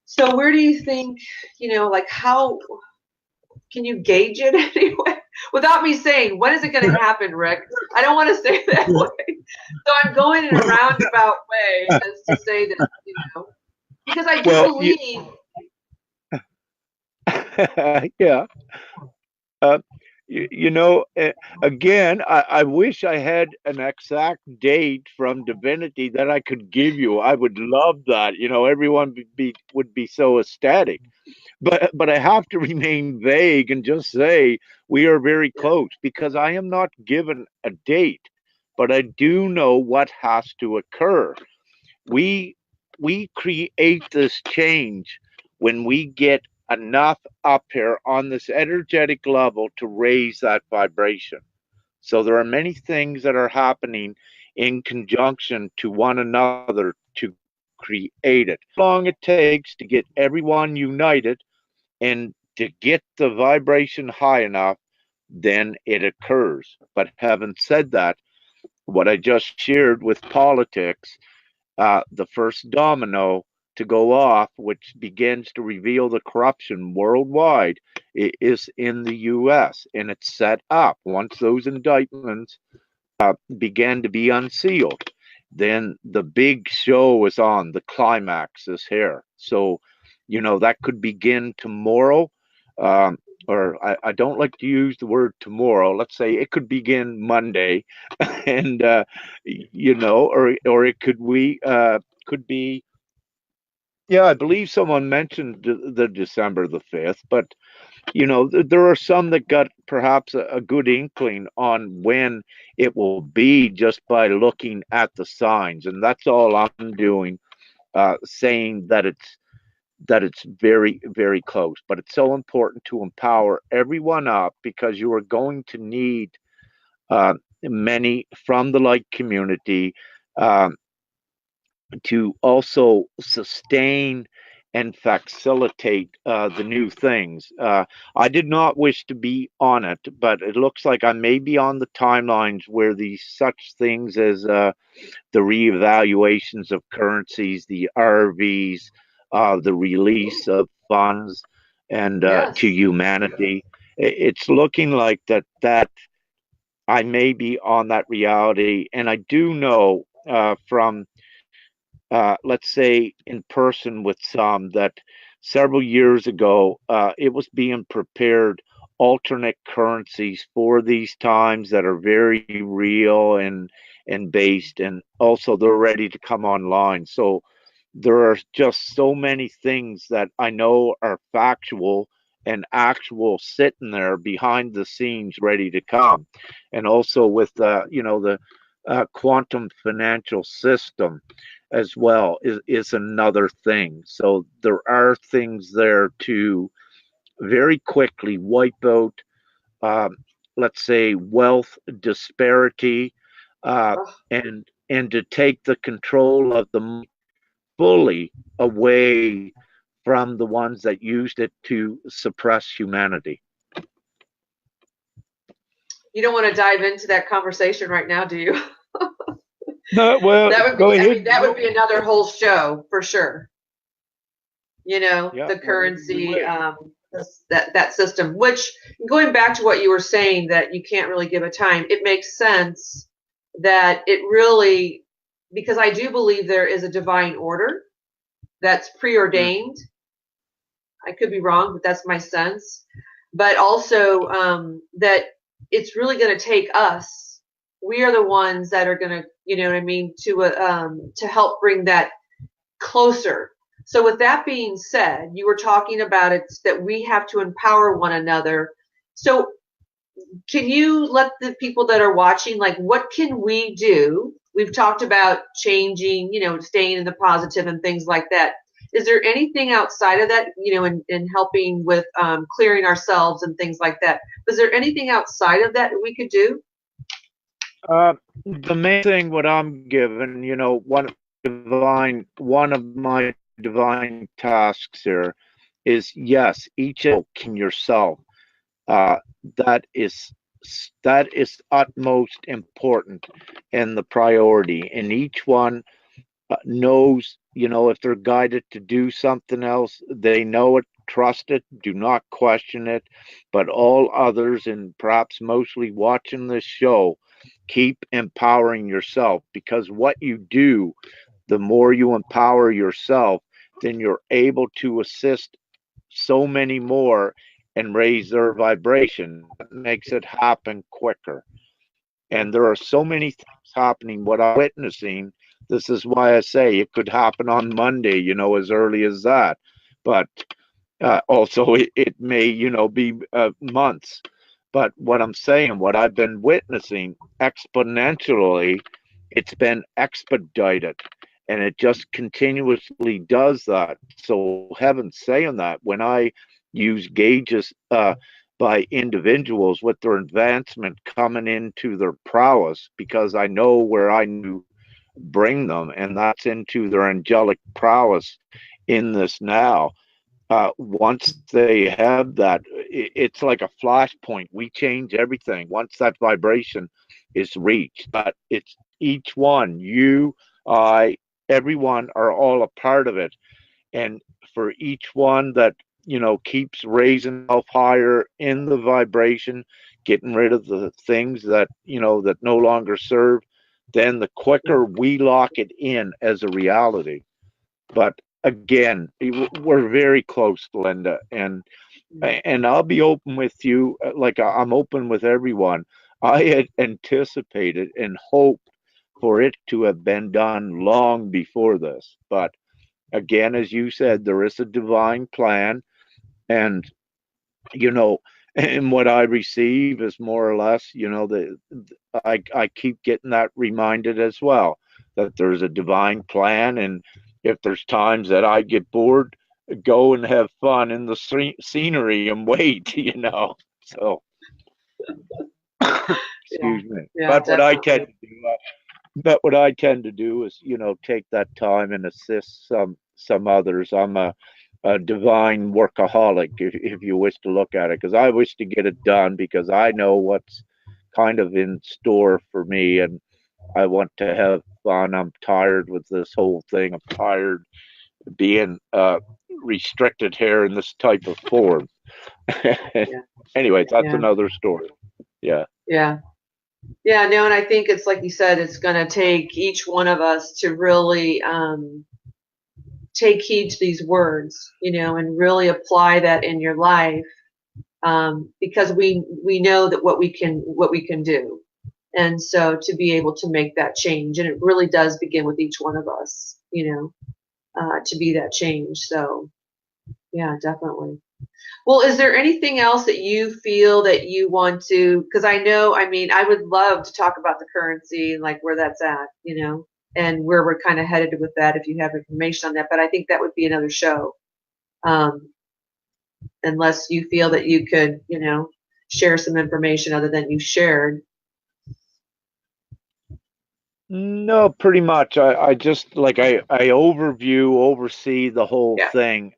So where do you think, like how can you gauge it anyway? Without me saying, when is it going to happen, Rick? I don't want to say that way. So I'm going in a roundabout way as to say that, because I do believe. Yeah. Uh, again, I wish I had an exact date from divinity that I could give you. I would love that. Everyone would be so ecstatic. But I have to remain vague and just say we are very close, because I am not given a date, but I do know what has to occur. We create this change when we get enough up here on this energetic level to raise that vibration. So there are many things that are happening in conjunction to one another to create it. How long it takes to get everyone united and to get the vibration high enough, then it occurs. But having said that, what I just shared with politics, the first domino to go off, which begins to reveal the corruption worldwide, is in the U.S. and it's set up. Once those indictments began to be unsealed, then the big show is on. The climax is here. So, that could begin tomorrow. Or I don't like to use the word tomorrow. Let's say it could begin Monday, and or it could be. Yeah, I believe someone mentioned the December the 5th, but there are some that got perhaps a good inkling on when it will be just by looking at the signs, and that's all I'm doing, saying that it's very, very close. But it's so important to empower everyone up because you are going to need many from the light community um, to also sustain and facilitate the new things. I did not wish to be on it, but it looks like I may be on the timelines where these such things as the reevaluations of currencies, the RVs, the release of funds, and to Yes. humanity. It's looking like that I may be on that reality, and I do know from let's say in person with some that several years ago it was being prepared alternate currencies for these times that are very real and based, and also they're ready to come online. So there are just so many things that I know are factual and actual sitting there behind the scenes ready to come. And also with the quantum financial system as well is another thing. So there are things there to very quickly wipe out, um, let's say, wealth disparity, uh, Oh, and to take the control of the money fully away from the ones that used it to suppress humanity. you don't want to dive into that conversation right now, do you? No, well, That would go be, I mean, ahead. that would be another whole show for sure. Yeah, The whatever you currency, wish. that system, which going back to what you were saying that you can't really give a time, it makes sense that it really, because I do believe there is a divine order that's Mm. preordained. I could be wrong, but that's my sense. But also that it's really going to take us. We are the ones that are going to, you know what I mean, to help bring that closer. So with that being said, you were talking about it that we have to empower one another. So can you let the people that are watching, like, what can we do? We've talked about changing, staying in the positive and things like that. Is there anything outside of that, in helping with clearing ourselves and things like that? Is there anything outside of that we could do? The main thing what I'm given, one of my divine tasks here is yes, each can yourself. Uh, that is that is utmost important and the priority. And each one knows, if they're guided to do something else, they know it, trust it, do not question it. But all others, and perhaps mostly watching this show, keep empowering yourself, because what you do, the more you empower yourself, then you're able to assist so many more and raise their vibration. That makes it happen quicker. And there are so many things happening. What I'm witnessing, this is why I say it could happen on Monday, as early as that. But also, it may, be months. But what I'm saying, what I've been witnessing exponentially, it's been expedited. and it just continuously does that. So heaven's saying that when I use gauges by individuals with their advancement coming into their prowess, because I know where I knew bring them, and that's into their angelic prowess in this now. Once they have that, it's like a flashpoint. We change everything once that vibration is reached. But it's each one, you, I, everyone are all a part of it. And for each one that, keeps raising itself higher in the vibration, getting rid of the things that, that no longer serve, then the quicker we lock it in as a reality. But again, we're very close, Linda, and I'll be open with you, like I'm open with everyone. I had anticipated and hoped for it to have been done long before this, but again, as you said, there is a divine plan, and you know, and what I receive is more or less, I keep getting that reminded as well, that there's a divine plan, and if there's times that I get bored, go and have fun in the scenery and wait, So, Yeah. excuse me. Yeah, But definitely. what I tend to do is, take that time and assist some others. I'm a divine workaholic, if you wish to look at it, because I wish to get it done because I know what's kind of in store for me, and I want to have fun. I'm tired with this whole thing. I'm tired being restricted here in this type of form. Yeah. Anyways, that's Yeah. another story. Yeah. Yeah. Yeah. No, and I think it's like you said, it's going to take each one of us to really take heed to these words, and really apply that in your life, because we know that what we can do, and so to be able to make that change, and it really does begin with each one of us, to be that change. So yeah, definitely. Well, is there anything else that you feel that you want to? Because I mean, I would love to talk about the currency and like where that's at, and where we're kind of headed with that if you have information on that. But I think that would be another show, um, unless you feel that you could, share some information other than you shared. No, pretty much. I just like oversee the whole Yeah. thing,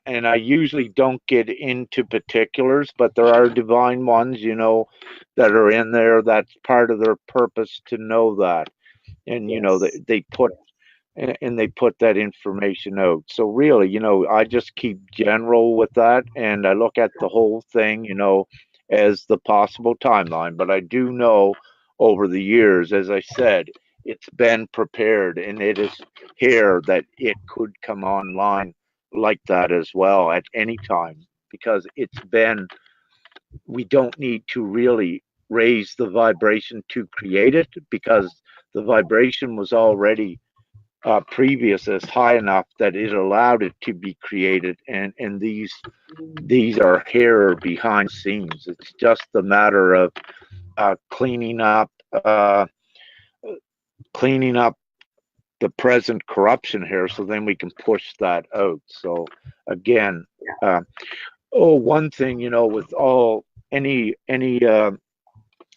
and I usually don't get into particulars, but there are divine ones, that are in there. That's part of their purpose to know that, and Yes. they put that information out. So really, I just keep general with that, and I look at the whole thing, as the possible timeline. But I do know over the years, as I said, it's been prepared, and it is here that it could come online like that as well at any time, because we don't need to really raise the vibration to create it, because the vibration was already previous as high enough that it allowed it to be created, and these are here behind scenes. It's just a matter of cleaning up cleaning up the present corruption here, so then we can push that out. So again, uh, one thing, with all any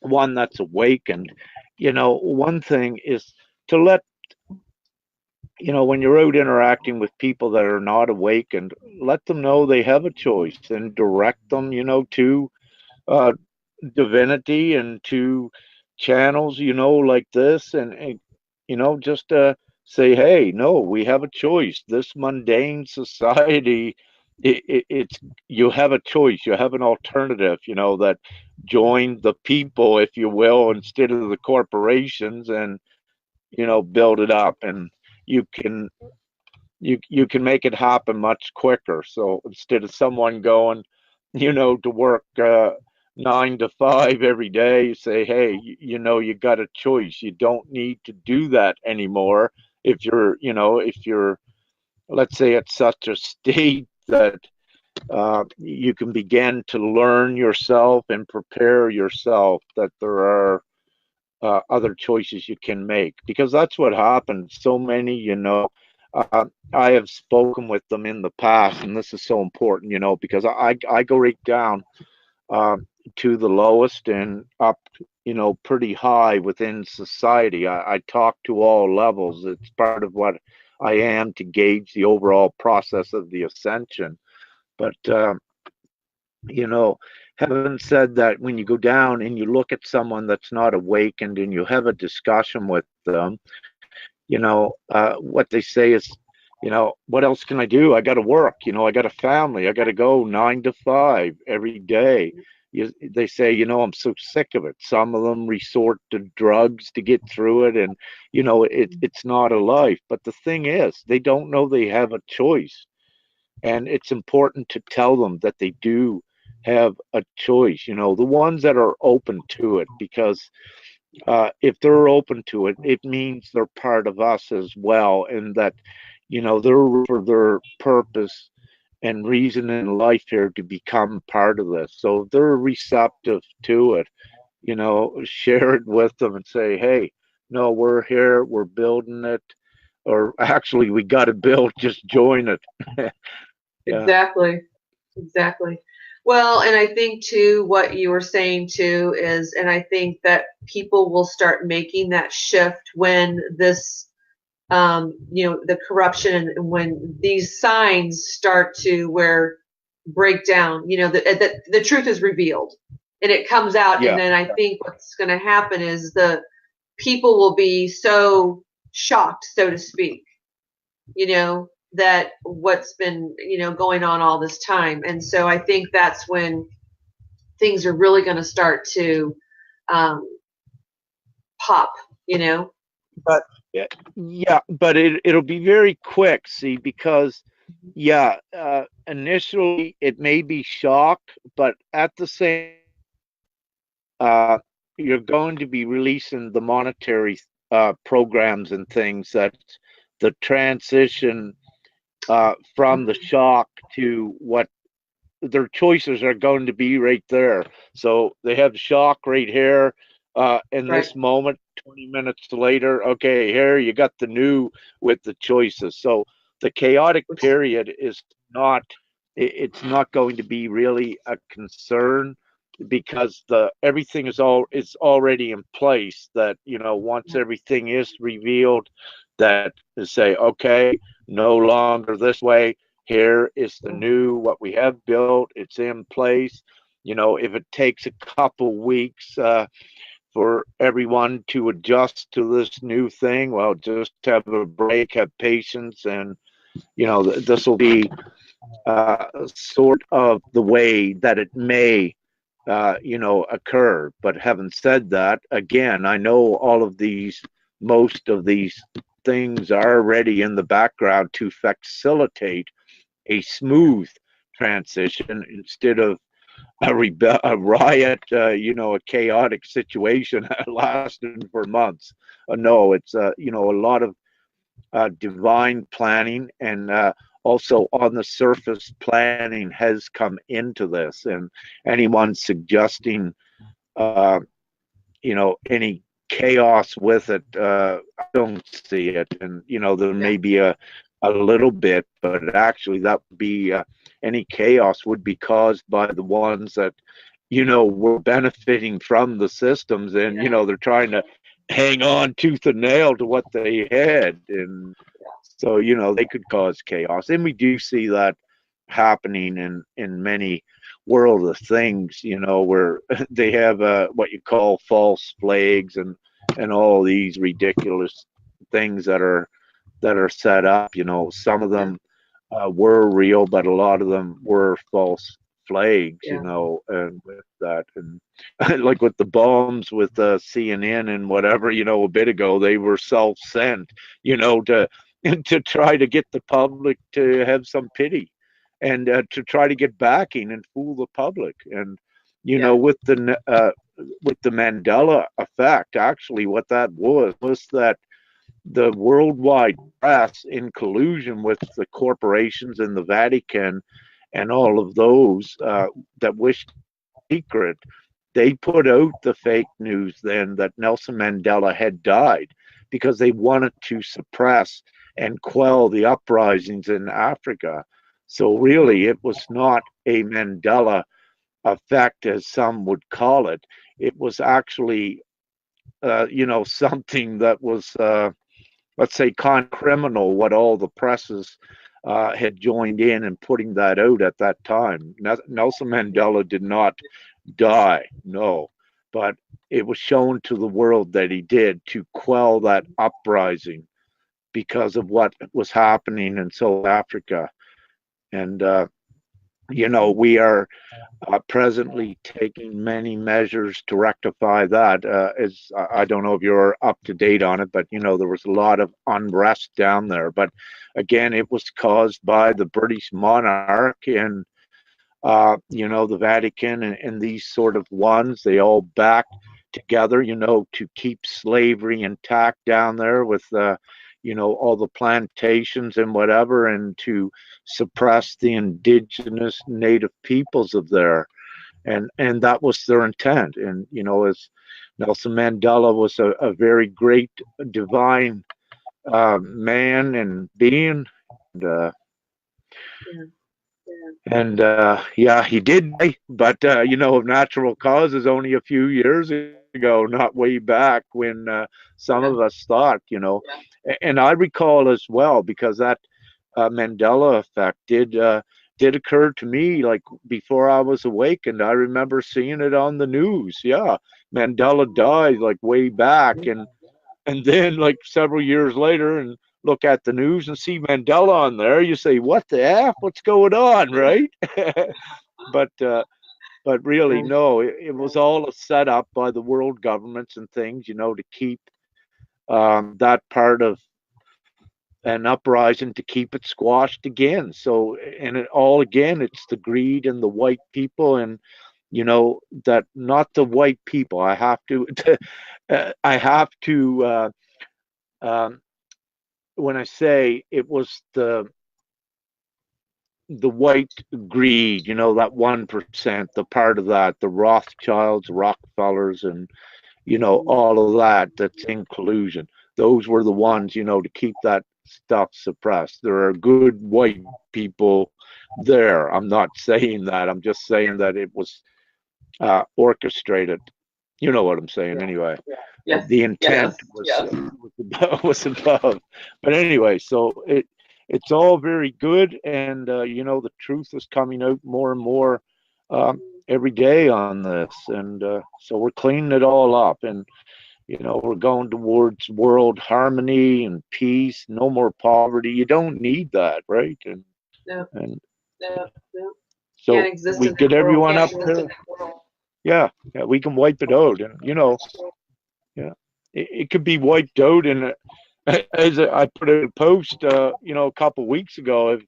one that's awakened, one thing is to let, when you're out interacting with people that are not awakened, let them know they have a choice, and direct them, to uh, divinity and to channels, like this, and just say, hey, no, we have a choice. This mundane society, it's you have a choice. You have an alternative, that join the people, if you will, instead of the corporations, and build it up, and you can you can make it happen much quicker. So instead of someone going, to work 9 to 5 every day, you say, hey, you got a choice. You don't need to do that anymore. If you're, let's say, at such a state that you can begin to learn yourself and prepare yourself, that there are other choices you can make, because that's what happens. So many, I have spoken with them in the past, and this is so important, because I go right down uh, to the lowest and up, pretty high within society. I talk to all levels. It's part of what I am to gauge the overall process of the ascension. But you know, having said that, when you go down and you look at someone that's not awakened and you have a discussion with them, what they say is, what else can I do? I got to work, I got a family, I got to go 9 to 5 every day. They say, I'm so sick of it. Some of them resort to drugs to get through it, and it's not a life. But the thing is, they don't know they have a choice, and it's important to tell them that they do have a choice. The ones that are open to it, because if they're open to it, it means they're part of us as well, and that they're for their purpose and reason in life here to become part of this. So if they're receptive to it, share it with them and say, hey, no, we're here, we're building it, or actually we got to build, just join it. Yeah. Exactly. Well, and I think too, what you were saying too is, and I think that people will start making that shift when this, the corruption and when these signs start to break down, the truth is revealed and it comes out. And Yeah. then I think what's going to happen is the people will be so shocked, so to speak, that what's been, going on all this time. And so I think that's when things are really going to start to pop, But yeah, but it'll be very quick, see, because initially it may be shock, but at the same, uh, you're going to be releasing the monetary programs and things, that the transition from the shock to what their choices are going to be right there. So they have shock right here in right. this moment. 20 minutes later, okay, here you got the new with the choices. So the chaotic period is not, it's not going to be really a concern, because the everything is already in place. That once everything is revealed, that to say, okay, no longer this way, here is the new, what we have built, it's in place. If it takes a couple weeks for everyone to adjust to this new thing, well, just have a break, have patience, and this will be sort of the way that it may occur. But having said that, again, I know most of these things are already in the background to facilitate a smooth transition, instead of a riot, a chaotic situation lasting for months. No, it's a lot of divine planning, and also on the surface planning has come into this. And anyone suggesting any chaos with it, I don't see it. And there may be a little bit, but actually that would be any chaos would be caused by the ones that were benefiting from the systems, and they're trying to hang on tooth and nail to what they had. And so they could cause chaos, and we do see that happening in many world of things, where they have what you call false flags, and all these ridiculous things that are set up. Some of them were real, but a lot of them were false flags. And with that, and like with the bombs with CNN and whatever, a bit ago, they were self-sent, to to try to get the public to have some pity, and to try to get backing and fool the public. And with the Mandela effect, actually what that was that the worldwide press, in collusion with the corporations and the Vatican and all of those that wished secret, they put out the fake news then that Nelson Mandela had died because they wanted to suppress and quell the uprisings in Africa. So really, it was not a Mandela effect, as some would call it. It was actually, something that was, let's say, criminal. What all the presses had joined in putting that out at that time. Nelson Mandela did not die, no, but it was shown to the world that he did to quell that uprising because of what was happening in South Africa. And we are presently taking many measures to rectify that. As I don't know if you're up to date on it, but there was a lot of unrest down there. But again, it was caused by the British monarch and the Vatican and these sort of ones. They all back together, to keep slavery intact down there with all the plantations and whatever, and to suppress the indigenous native peoples of there. And that was their intent. And, as Nelson Mandela was a very great divine man and being. And he did die, but of natural causes only a few years ago, not way back when some of us thought, and I recall as well, because that Mandela effect did occur to me like before I was awakened. I remember seeing it on the news. Yeah, Mandela died like way back, and then like several years later, and look at the news and see Mandela on there, you say, what the F? What's going on, right? But really, no, it was all a setup by the world governments and things, to keep that part of an uprising, to keep it squashed again. So, and it all again, it's the greed and the white people, and that not the white people. I have to, when I say it was the white greed, that 1%, the part of that, the Rothschilds, Rockefellers, and all of that's in collusion. Those were the ones, to keep that stuff suppressed. There are good white people there. I'm not saying that. I'm just saying that it was orchestrated. You know what I'm saying, anyway. Yes. The intent was above. But anyway, so it's all very good, and the truth is coming out more and more every day on this, and so we're cleaning it all up, and we're going towards world harmony and peace, no more poverty. You don't need that, right? And so we get everyone up there. Yeah, we can wipe it out, and it could be wiped out. And as I put in a post, a couple of weeks ago,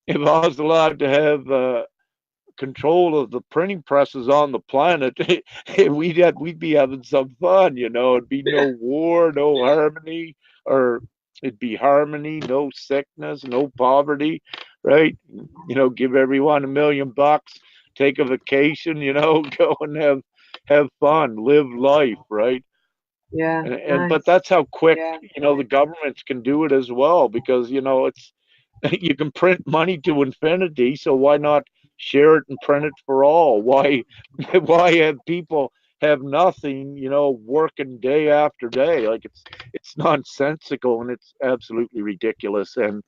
if I was allowed to have control of the printing presses on the planet, we'd be having some fun. It'd be no war, no harmony, or it'd be harmony, no sickness, no poverty, right? Give everyone $1 million, take a vacation, go and have fun, live life, right? Yeah. And but that's how quick the governments can do it as well, because it's you can print money to infinity, so why not share it and print it for all? Why have people have nothing, working day after day? Like it's nonsensical, and it's absolutely ridiculous, and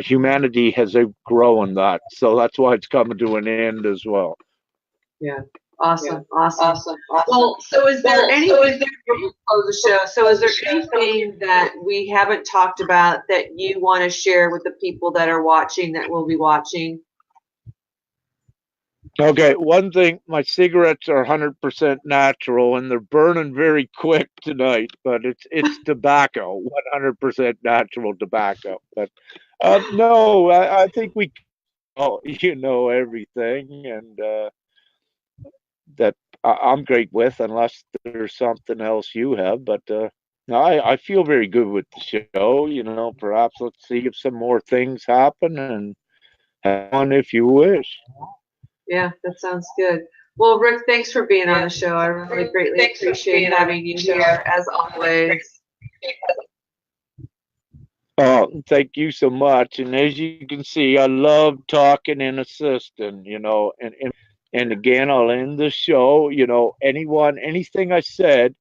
humanity has outgrown that, so that's why it's coming to an end as well. Yeah. Awesome. Well, so is there anything that we haven't talked about that you want to share with the people that are watching, that will be watching? Okay, one thing, my cigarettes are 100% natural, and they're burning very quick tonight, but it's tobacco, 100% natural tobacco. But no, I think we everything, and that I'm great with, unless there's something else you have. But no, I feel very good with the show. Perhaps let's see if some more things happen, and have fun if you wish. Yeah, that sounds good. Well, Rick, thanks for being on the show. I really greatly appreciate having you here, as always. Oh, thank you so much. And as you can see, I love talking and assisting, you know, and again, I'll end the show, you know, anything I said,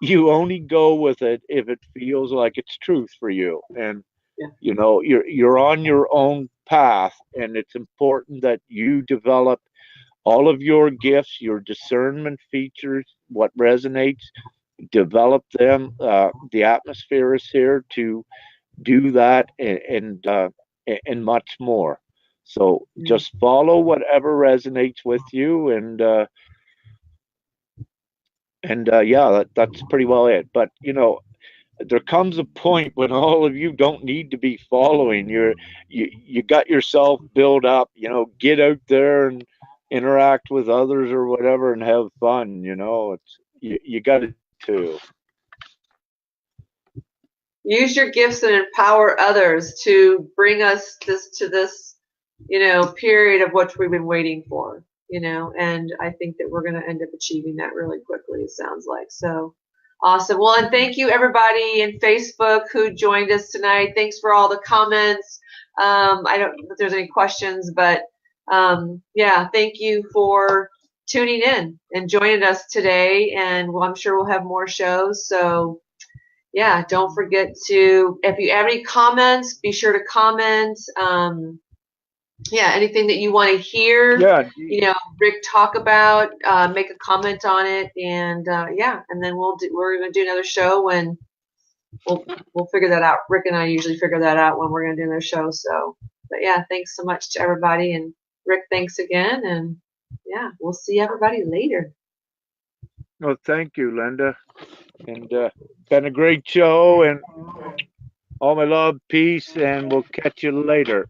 you only go with it if it feels like it's truth for you. And, Yeah. you know, you're on your own path, and it's important that you develop all of your gifts, your discernment features, what resonates, develop them. The atmosphere is here to do that, and much more. So just follow whatever resonates with you, and yeah, that's pretty well it. But you know, there comes a point when all of you don't need to be following. You got yourself built up. You know, get out there and interact with others or whatever, and have fun. You know, it's you got to. Use your gifts and empower others to bring us to this, you know, period of what we've been waiting for, you know, and I think that we're going to end up achieving that really quickly, it sounds like. So awesome. Well, and thank you everybody in Facebook who joined us tonight. Thanks for all the comments. I don't know if there's any questions, but yeah, thank you for tuning in and joining us today. And well, I'm sure we'll have more shows. So yeah, don't forget to, if you have any comments, be sure to comment. Yeah, anything that you want to hear, Yeah. you know, Rick talk about, make a comment on it, and yeah, and then we're gonna do another show when we'll figure that out. Rick and I usually figure that out when we're gonna do another show. So, but yeah, thanks so much to everybody, and Rick, thanks again, and yeah, we'll see everybody later. Well, thank you, Linda. And been a great show, and all my love, peace, and we'll catch you later.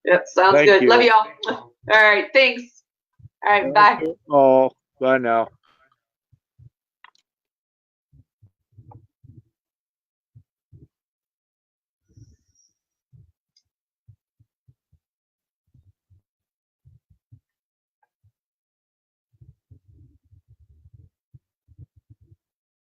Yep, sounds Thank good. you. Love y'all. All right, thanks. All right, bye. Oh, bye now.